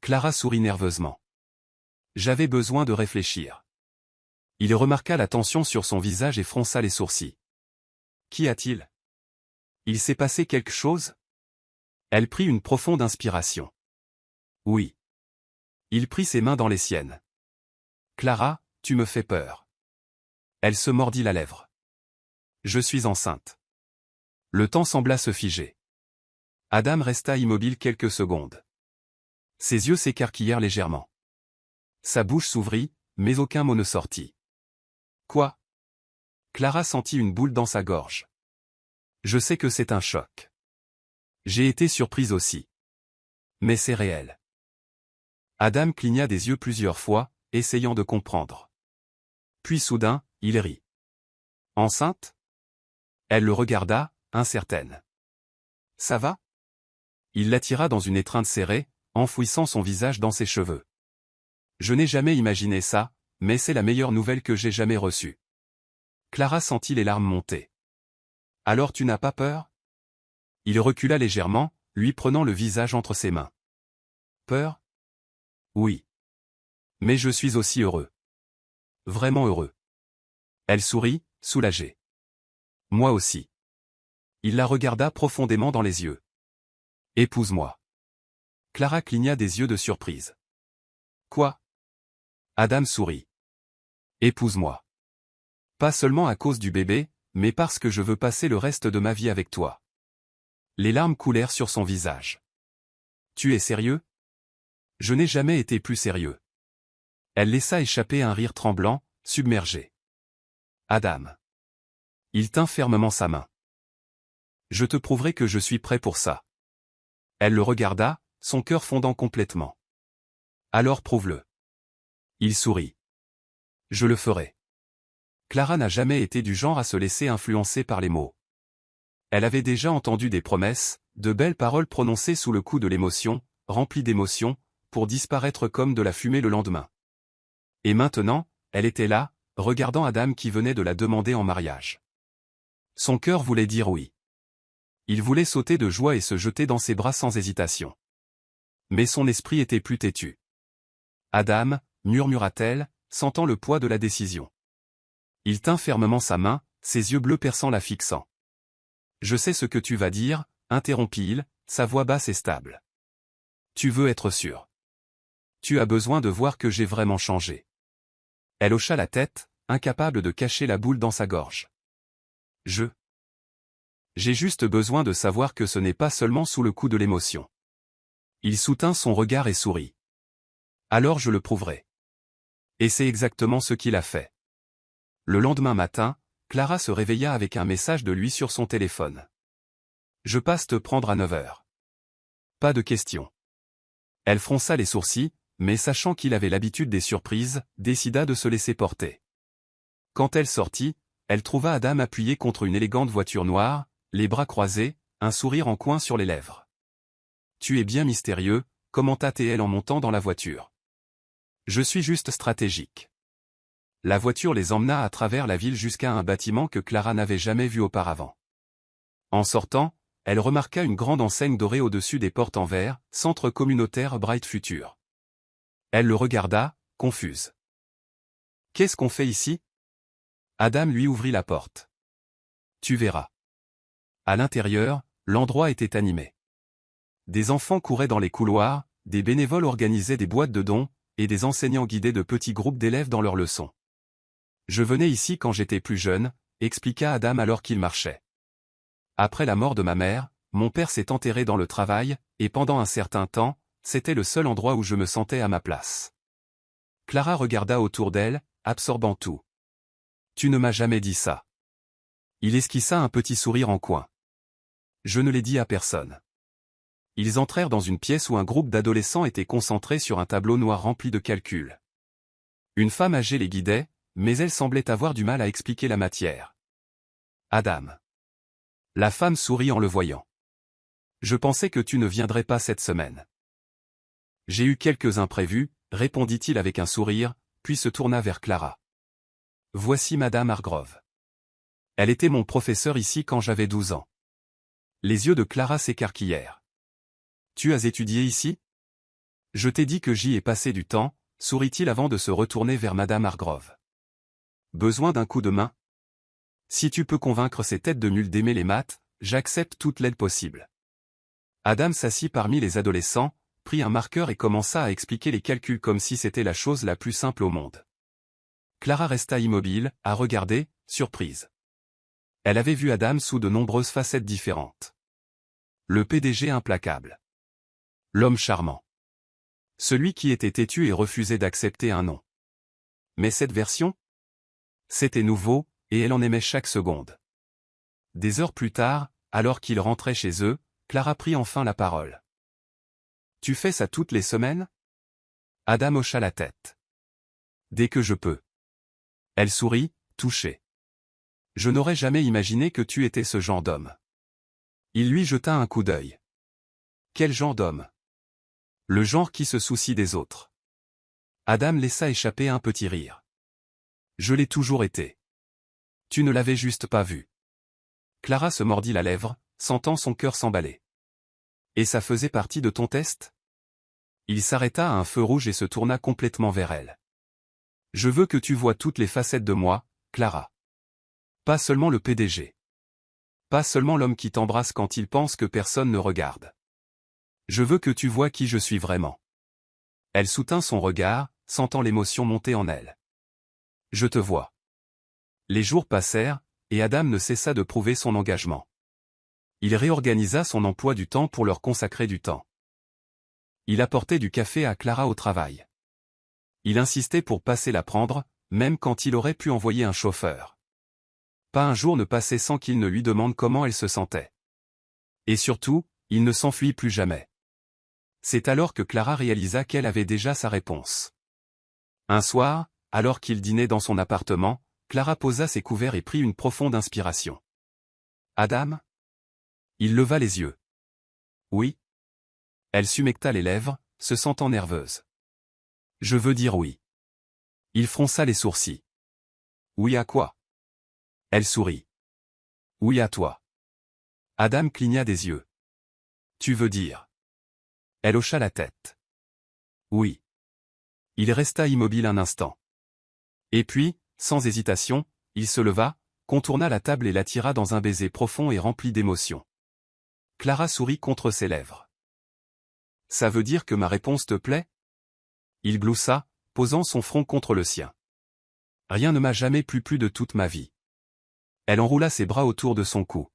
Clara sourit nerveusement. « J'avais besoin de réfléchir. » Il remarqua la tension sur son visage et fronça les sourcils. « Qu'y a-t-il? Il s'est passé quelque chose ?» Elle prit une profonde inspiration. « Oui. » Il prit ses mains dans les siennes. « Clara, tu me fais peur. » Elle se mordit la lèvre. « Je suis enceinte. » Le temps sembla se figer. Adam resta immobile quelques secondes. Ses yeux s'écarquillèrent légèrement. Sa bouche s'ouvrit, mais aucun mot ne sortit. « Quoi ?» Clara sentit une boule dans sa gorge. « Je sais que c'est un choc. J'ai été surprise aussi. Mais c'est réel. » Adam cligna des yeux plusieurs fois, essayant de comprendre. Puis soudain, il rit. « Enceinte ?» Elle le regarda, incertaine. « Ça va ?» Il l'attira dans une étreinte serrée, enfouissant son visage dans ses cheveux. « Je n'ai jamais imaginé ça, mais c'est la meilleure nouvelle que j'ai jamais reçue. » Clara sentit les larmes monter. « Alors tu n'as pas peur ?» Il recula légèrement, lui prenant le visage entre ses mains. « Peur ? Oui. Mais je suis aussi heureux. Vraiment heureux. » Elle sourit, soulagée. « Moi aussi. » Il la regarda profondément dans les yeux. « Épouse-moi. » Clara cligna des yeux de surprise. « Quoi ?» Adam sourit. « Épouse-moi. Pas seulement à cause du bébé, mais parce que je veux passer le reste de ma vie avec toi. » Les larmes coulèrent sur son visage. « Tu es sérieux ? » « Je n'ai jamais été plus sérieux. » Elle laissa échapper un rire tremblant, submergé. « Adam. » Il tint fermement sa main. « Je te prouverai que je suis prêt pour ça. » Elle le regarda, son cœur fondant complètement. « Alors prouve-le. » Il sourit. « Je le ferai. » Clara n'a jamais été du genre à se laisser influencer par les mots. Elle avait déjà entendu des promesses, de belles paroles prononcées sous le coup de l'émotion, remplies d'émotion, pour disparaître comme de la fumée le lendemain. Et maintenant, elle était là, regardant Adam qui venait de la demander en mariage. Son cœur voulait dire oui. Il voulait sauter de joie et se jeter dans ses bras sans hésitation. Mais son esprit était plus têtu. « Adam » murmura-t-elle, sentant le poids de la décision. Il tint fermement sa main, ses yeux bleus perçants la fixant. « Je sais ce que tu vas dire, » interrompit-il, sa voix basse et stable. « Tu veux être sûr. Tu as besoin de voir que j'ai vraiment changé. » Elle hocha la tête, incapable de cacher la boule dans sa gorge. « J'ai juste besoin de savoir que ce n'est pas seulement sous le coup de l'émotion. » Il soutint son regard et sourit. « Alors je le prouverai. » Et c'est exactement ce qu'il a fait. Le lendemain matin, Clara se réveilla avec un message de lui sur son téléphone. « Je passe te prendre à 9 heures. » Pas de question. Elle fronça les sourcils, mais sachant qu'il avait l'habitude des surprises, décida de se laisser porter. Quand elle sortit, elle trouva Adam appuyé contre une élégante voiture noire, les bras croisés, un sourire en coin sur les lèvres. « Tu es bien mystérieux, » commenta TL en montant dans la voiture. Je suis juste stratégique. La voiture les emmena à travers la ville jusqu'à un bâtiment que Clara n'avait jamais vu auparavant. En sortant, elle remarqua une grande enseigne dorée au-dessus des portes en verre, Centre communautaire Bright Future. Elle le regarda, confuse. Qu'est-ce qu'on fait ici? Adam lui ouvrit la porte. Tu verras. À l'intérieur, l'endroit était animé. Des enfants couraient dans les couloirs, des bénévoles organisaient des boîtes de dons, et des enseignants guidaient de petits groupes d'élèves dans leurs leçons. Je venais ici quand j'étais plus jeune, expliqua Adam alors qu'il marchait. Après la mort de ma mère, mon père s'est enterré dans le travail, et pendant un certain temps, c'était le seul endroit où je me sentais à ma place. Clara regarda autour d'elle, absorbant tout. Tu ne m'as jamais dit ça. Il esquissa un petit sourire en coin. Je ne l'ai dit à personne. Ils entrèrent dans une pièce où un groupe d'adolescents était concentré sur un tableau noir rempli de calculs. Une femme âgée les guidait, mais elle semblait avoir du mal à expliquer la matière. Adam. La femme sourit en le voyant. Je pensais que tu ne viendrais pas cette semaine. J'ai eu quelques imprévus, répondit-il avec un sourire, puis se tourna vers Clara. Voici Madame Hargrove. Elle était mon professeur ici quand j'avais 12 ans. Les yeux de Clara s'écarquillèrent. Tu as étudié ici? Je t'ai dit que j'y ai passé du temps, sourit-il avant de se retourner vers Madame Hargrove. Besoin d'un coup de main? Si tu peux convaincre ces têtes de mules d'aimer les maths, j'accepte toute l'aide possible. Adam s'assit parmi les adolescents, prit un marqueur et commença à expliquer les calculs comme si c'était la chose la plus simple au monde. Clara resta immobile, à regarder, surprise. Elle avait vu Adam sous de nombreuses facettes différentes. Le PDG implacable. L'homme charmant. Celui qui était têtu et refusait d'accepter un non. Mais cette version? C'était nouveau, et elle en aimait chaque seconde. Des heures plus tard, alors qu'ils rentraient chez eux, Clara prit enfin la parole. Tu fais ça toutes les semaines? Adam hocha la tête. Dès que je peux. Elle sourit, touchée. Je n'aurais jamais imaginé que tu étais ce genre d'homme. Il lui jeta un coup d'œil. Quel genre d'homme? Le genre qui se soucie des autres. Adam laissa échapper un petit rire. Je l'ai toujours été. Tu ne l'avais juste pas vu. Clara se mordit la lèvre, sentant son cœur s'emballer. Et ça faisait partie de ton test? Il s'arrêta à un feu rouge et se tourna complètement vers elle. Je veux que tu vois toutes les facettes de moi, Clara. Pas seulement le PDG. Pas seulement l'homme qui t'embrasse quand il pense que personne ne regarde. Je veux que tu vois qui je suis vraiment. Elle soutint son regard, sentant l'émotion monter en elle. Je te vois. Les jours passèrent, et Adam ne cessa de prouver son engagement. Il réorganisa son emploi du temps pour leur consacrer du temps. Il apportait du café à Clara au travail. Il insistait pour passer la prendre, même quand il aurait pu envoyer un chauffeur. Pas un jour ne passait sans qu'il ne lui demande comment elle se sentait. Et surtout, il ne s'enfuit plus jamais. C'est alors que Clara réalisa qu'elle avait déjà sa réponse. Un soir, alors qu'il dînait dans son appartement, Clara posa ses couverts et prit une profonde inspiration. Adam? Il leva les yeux. Oui. Elle s'humecta les lèvres, se sentant nerveuse. Je veux dire oui. Il fronça les sourcils. Oui à quoi? Elle sourit. Oui à toi. Adam cligna des yeux. Tu veux dire? Elle hocha la tête. Oui. Il resta immobile un instant. Et puis, sans hésitation, il se leva, contourna la table et l'attira dans un baiser profond et rempli d'émotion. Clara sourit contre ses lèvres. Ça veut dire que ma réponse te plaît? Il gloussa, posant son front contre le sien. Rien ne m'a jamais plu de toute ma vie. Elle enroula ses bras autour de son cou.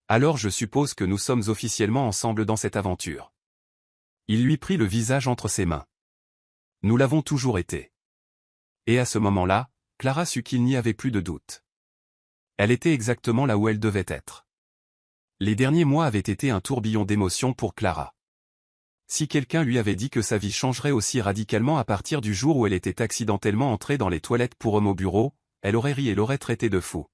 Alors je suppose que nous sommes officiellement ensemble dans cette aventure. Il lui prit le visage entre ses mains. Nous l'avons toujours été. Et à ce moment-là, Clara sut qu'il n'y avait plus de doute. Elle était exactement là où elle devait être. Les derniers mois avaient été un tourbillon d'émotions pour Clara. Si quelqu'un lui avait dit que sa vie changerait aussi radicalement à partir du jour où elle était accidentellement entrée dans les toilettes pour homme au bureau, elle aurait ri et l'aurait traité de fou.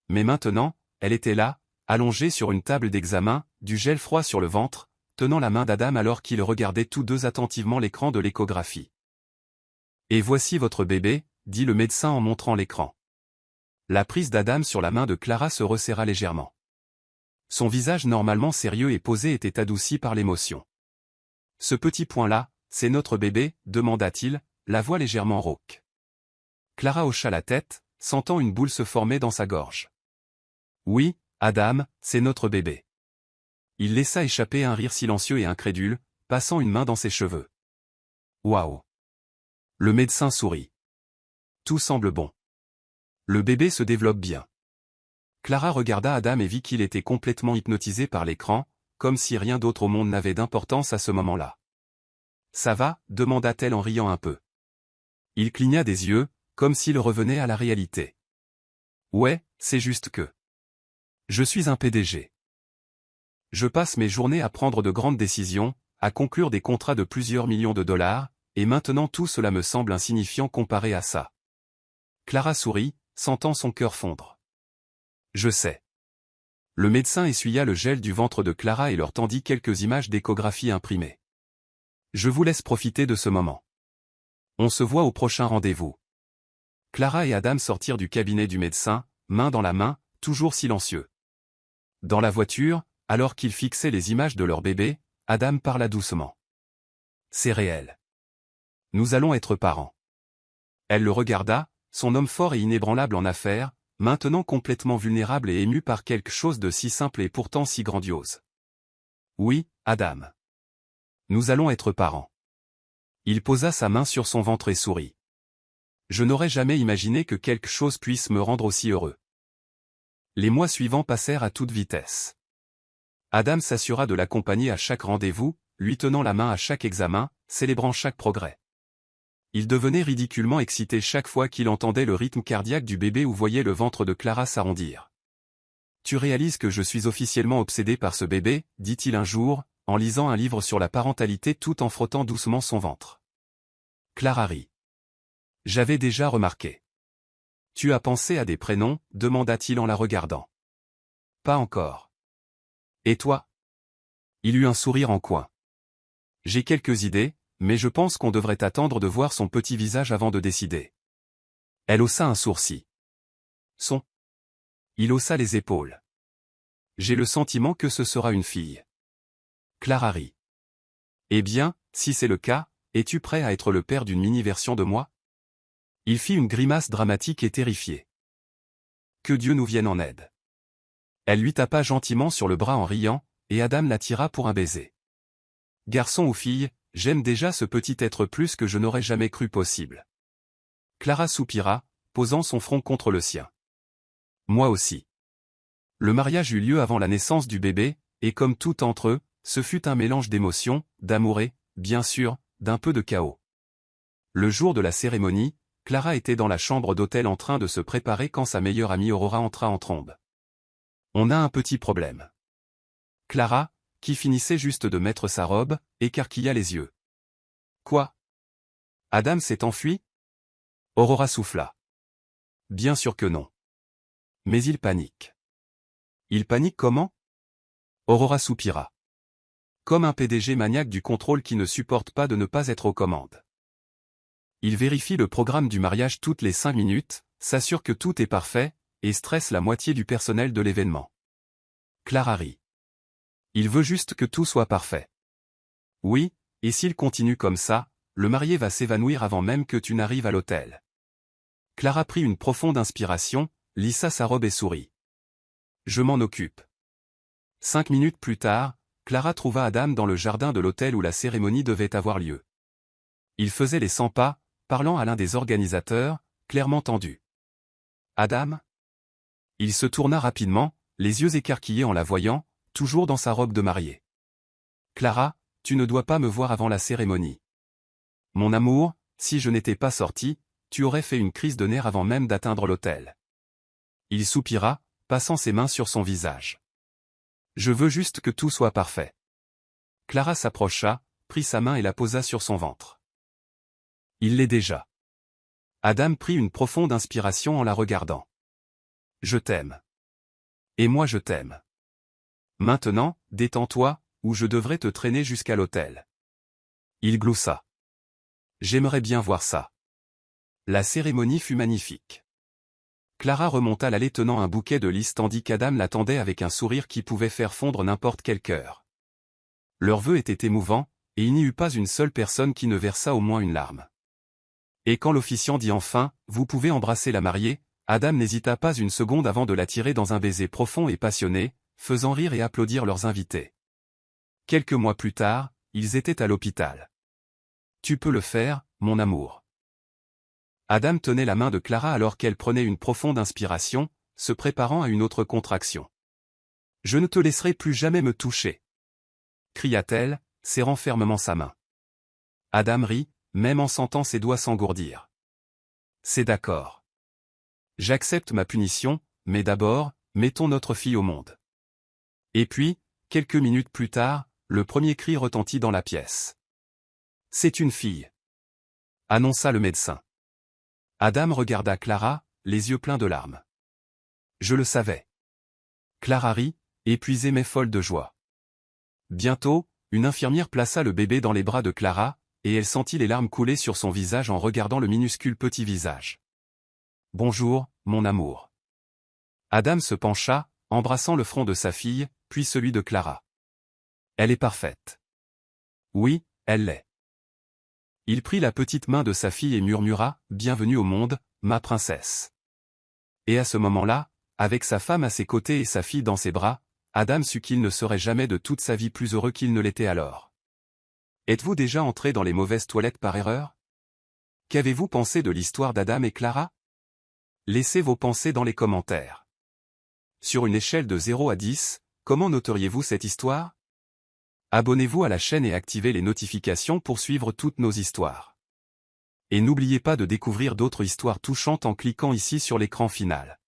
Mais maintenant, elle était là, allongée sur une table d'examen, du gel froid sur le ventre, tenant la main d'Adam alors qu'ils regardaient tous deux attentivement l'écran de l'échographie. « Et voici votre bébé », dit le médecin en montrant l'écran. La prise d'Adam sur la main de Clara se resserra légèrement. Son visage normalement sérieux et posé était adouci par l'émotion. « Ce petit point-là, c'est notre bébé ?» demanda-t-il, la voix légèrement rauque. Clara hocha la tête, sentant une boule se former dans sa gorge. « Oui, Adam, c'est notre bébé. » Il laissa échapper un rire silencieux et incrédule, passant une main dans ses cheveux. « Waouh !» Le médecin sourit. « Tout semble bon. Le bébé se développe bien. » Clara regarda Adam et vit qu'il était complètement hypnotisé par l'écran, comme si rien d'autre au monde n'avait d'importance à ce moment-là. « Ça va ?» demanda-t-elle en riant un peu. Il cligna des yeux, comme s'il revenait à la réalité. « Ouais, c'est juste que... je suis un PDG. Je passe mes journées à prendre de grandes décisions, à conclure des contrats de plusieurs millions de dollars, et maintenant tout cela me semble insignifiant comparé à ça. » Clara sourit, sentant son cœur fondre. « Je sais. » Le médecin essuya le gel du ventre de Clara et leur tendit quelques images d'échographie imprimées. « Je vous laisse profiter de ce moment. On se voit au prochain rendez-vous. » Clara et Adam sortirent du cabinet du médecin, main dans la main, toujours silencieux. Dans la voiture, alors qu'ils fixaient les images de leur bébé, Adam parla doucement. « C'est réel. Nous allons être parents. » Elle le regarda, son homme fort et inébranlable en affaires, maintenant complètement vulnérable et ému par quelque chose de si simple et pourtant si grandiose. « Oui, Adam. Nous allons être parents. » Il posa sa main sur son ventre et sourit. « Je n'aurais jamais imaginé que quelque chose puisse me rendre aussi heureux. » Les mois suivants passèrent à toute vitesse. Adam s'assura de l'accompagner à chaque rendez-vous, lui tenant la main à chaque examen, célébrant chaque progrès. Il devenait ridiculement excité chaque fois qu'il entendait le rythme cardiaque du bébé ou voyait le ventre de Clara s'arrondir. « Tu réalises que je suis officiellement obsédé par ce bébé » dit-il un jour, en lisant un livre sur la parentalité tout en frottant doucement son ventre. Clara rit. « J'avais déjà remarqué. »« Tu as pensé à des prénoms » demanda-t-il en la regardant. « Pas encore. »« Et toi ?» Il eut un sourire en coin. « J'ai quelques idées, mais je pense qu'on devrait attendre de voir son petit visage avant de décider. » Elle haussa un sourcil. « Il haussa les épaules. « J'ai le sentiment que ce sera une fille. » Clara rit. « Eh bien, si c'est le cas, es-tu prêt à être le père d'une mini-version de moi ?» Il fit une grimace dramatique et terrifiée. « Que Dieu nous vienne en aide. » Elle lui tapa gentiment sur le bras en riant, et Adam l'attira pour un baiser. « Garçon ou fille, j'aime déjà ce petit être plus que je n'aurais jamais cru possible. » Clara soupira, posant son front contre le sien. « Moi aussi. » Le mariage eut lieu avant la naissance du bébé, et comme tout entre eux, ce fut un mélange d'émotions, d'amour et, bien sûr, d'un peu de chaos. Le jour de la cérémonie, Clara était dans la chambre d'hôtel en train de se préparer quand sa meilleure amie Aurora entra en trombe. « On a un petit problème. » Clara, qui finissait juste de mettre sa robe, écarquilla les yeux. « Quoi ? Adam s'est enfui ?» Aurora souffla. « Bien sûr que non. Mais il panique. » « Il panique comment ?» Aurora soupira. « Comme un PDG maniaque du contrôle qui ne supporte pas de ne pas être aux commandes. Il vérifie le programme du mariage toutes les 5 minutes, s'assure que tout est parfait, et stresse la moitié du personnel de l'événement. » Clara rit. « Il veut juste que tout soit parfait. » « Oui, et s'il continue comme ça, le marié va s'évanouir avant même que tu n'arrives à l'hôtel. » Clara prit une profonde inspiration, lissa sa robe et sourit. « Je m'en occupe. » 5 minutes plus tard, Clara trouva Adam dans le jardin de l'hôtel où la cérémonie devait avoir lieu. Il faisait les 100 pas, parlant à l'un des organisateurs, clairement tendu. « Adam ?» Il se tourna rapidement, les yeux écarquillés en la voyant, toujours dans sa robe de mariée. « Clara, tu ne dois pas me voir avant la cérémonie. Mon amour, si je n'étais pas sorti, tu aurais fait une crise de nerfs avant même d'atteindre l'hôtel. » Il soupira, passant ses mains sur son visage. « Je veux juste que tout soit parfait. » Clara s'approcha, prit sa main et la posa sur son ventre. « Il l'est déjà. » Adam prit une profonde inspiration en la regardant. « Je t'aime. Et moi je t'aime. Maintenant, détends-toi, ou je devrais te traîner jusqu'à l'hôtel. Il gloussa. J'aimerais bien voir ça. La cérémonie fut magnifique. Clara remonta l'allée tenant un bouquet de lys tandis qu'Adam l'attendait avec un sourire qui pouvait faire fondre n'importe quel cœur. Leur vœu était émouvant, et il n'y eut pas une seule personne qui ne versa au moins une larme. Et quand l'officiant dit enfin « Vous pouvez embrasser la mariée », Adam n'hésita pas une seconde avant de la tirer dans un baiser profond et passionné, faisant rire et applaudir leurs invités. Quelques mois plus tard, ils étaient à l'hôpital. « Tu peux le faire, mon amour. » Adam tenait la main de Clara alors qu'elle prenait une profonde inspiration, se préparant à une autre contraction. « Je ne te laisserai plus jamais me toucher !» cria-t-elle, serrant fermement sa main. Adam rit, même en sentant ses doigts s'engourdir. « C'est d'accord. J'accepte ma punition, mais d'abord, mettons notre fille au monde. » Et puis, quelques minutes plus tard, le premier cri retentit dans la pièce. « C'est une fille !» annonça le médecin. Adam regarda Clara, les yeux pleins de larmes. « Je le savais. » Clara rit, épuisée mais folle de joie. Bientôt, une infirmière plaça le bébé dans les bras de Clara, et elle sentit les larmes couler sur son visage en regardant le minuscule petit visage. « Bonjour, mon amour. » Adam se pencha, embrassant le front de sa fille, puis celui de Clara. « Elle est parfaite. » « Oui, elle l'est. » Il prit la petite main de sa fille et murmura « Bienvenue au monde, ma princesse. » Et à ce moment-là, avec sa femme à ses côtés et sa fille dans ses bras, Adam sut qu'il ne serait jamais de toute sa vie plus heureux qu'il ne l'était alors. Êtes-vous déjà entré dans les mauvaises toilettes par erreur? Qu'avez-vous pensé de l'histoire d'Adam et Clara? Laissez vos pensées dans les commentaires. Sur une échelle de 0 à 10, comment noteriez-vous cette histoire? Abonnez-vous à la chaîne et activez les notifications pour suivre toutes nos histoires. Et n'oubliez pas de découvrir d'autres histoires touchantes en cliquant ici sur l'écran final.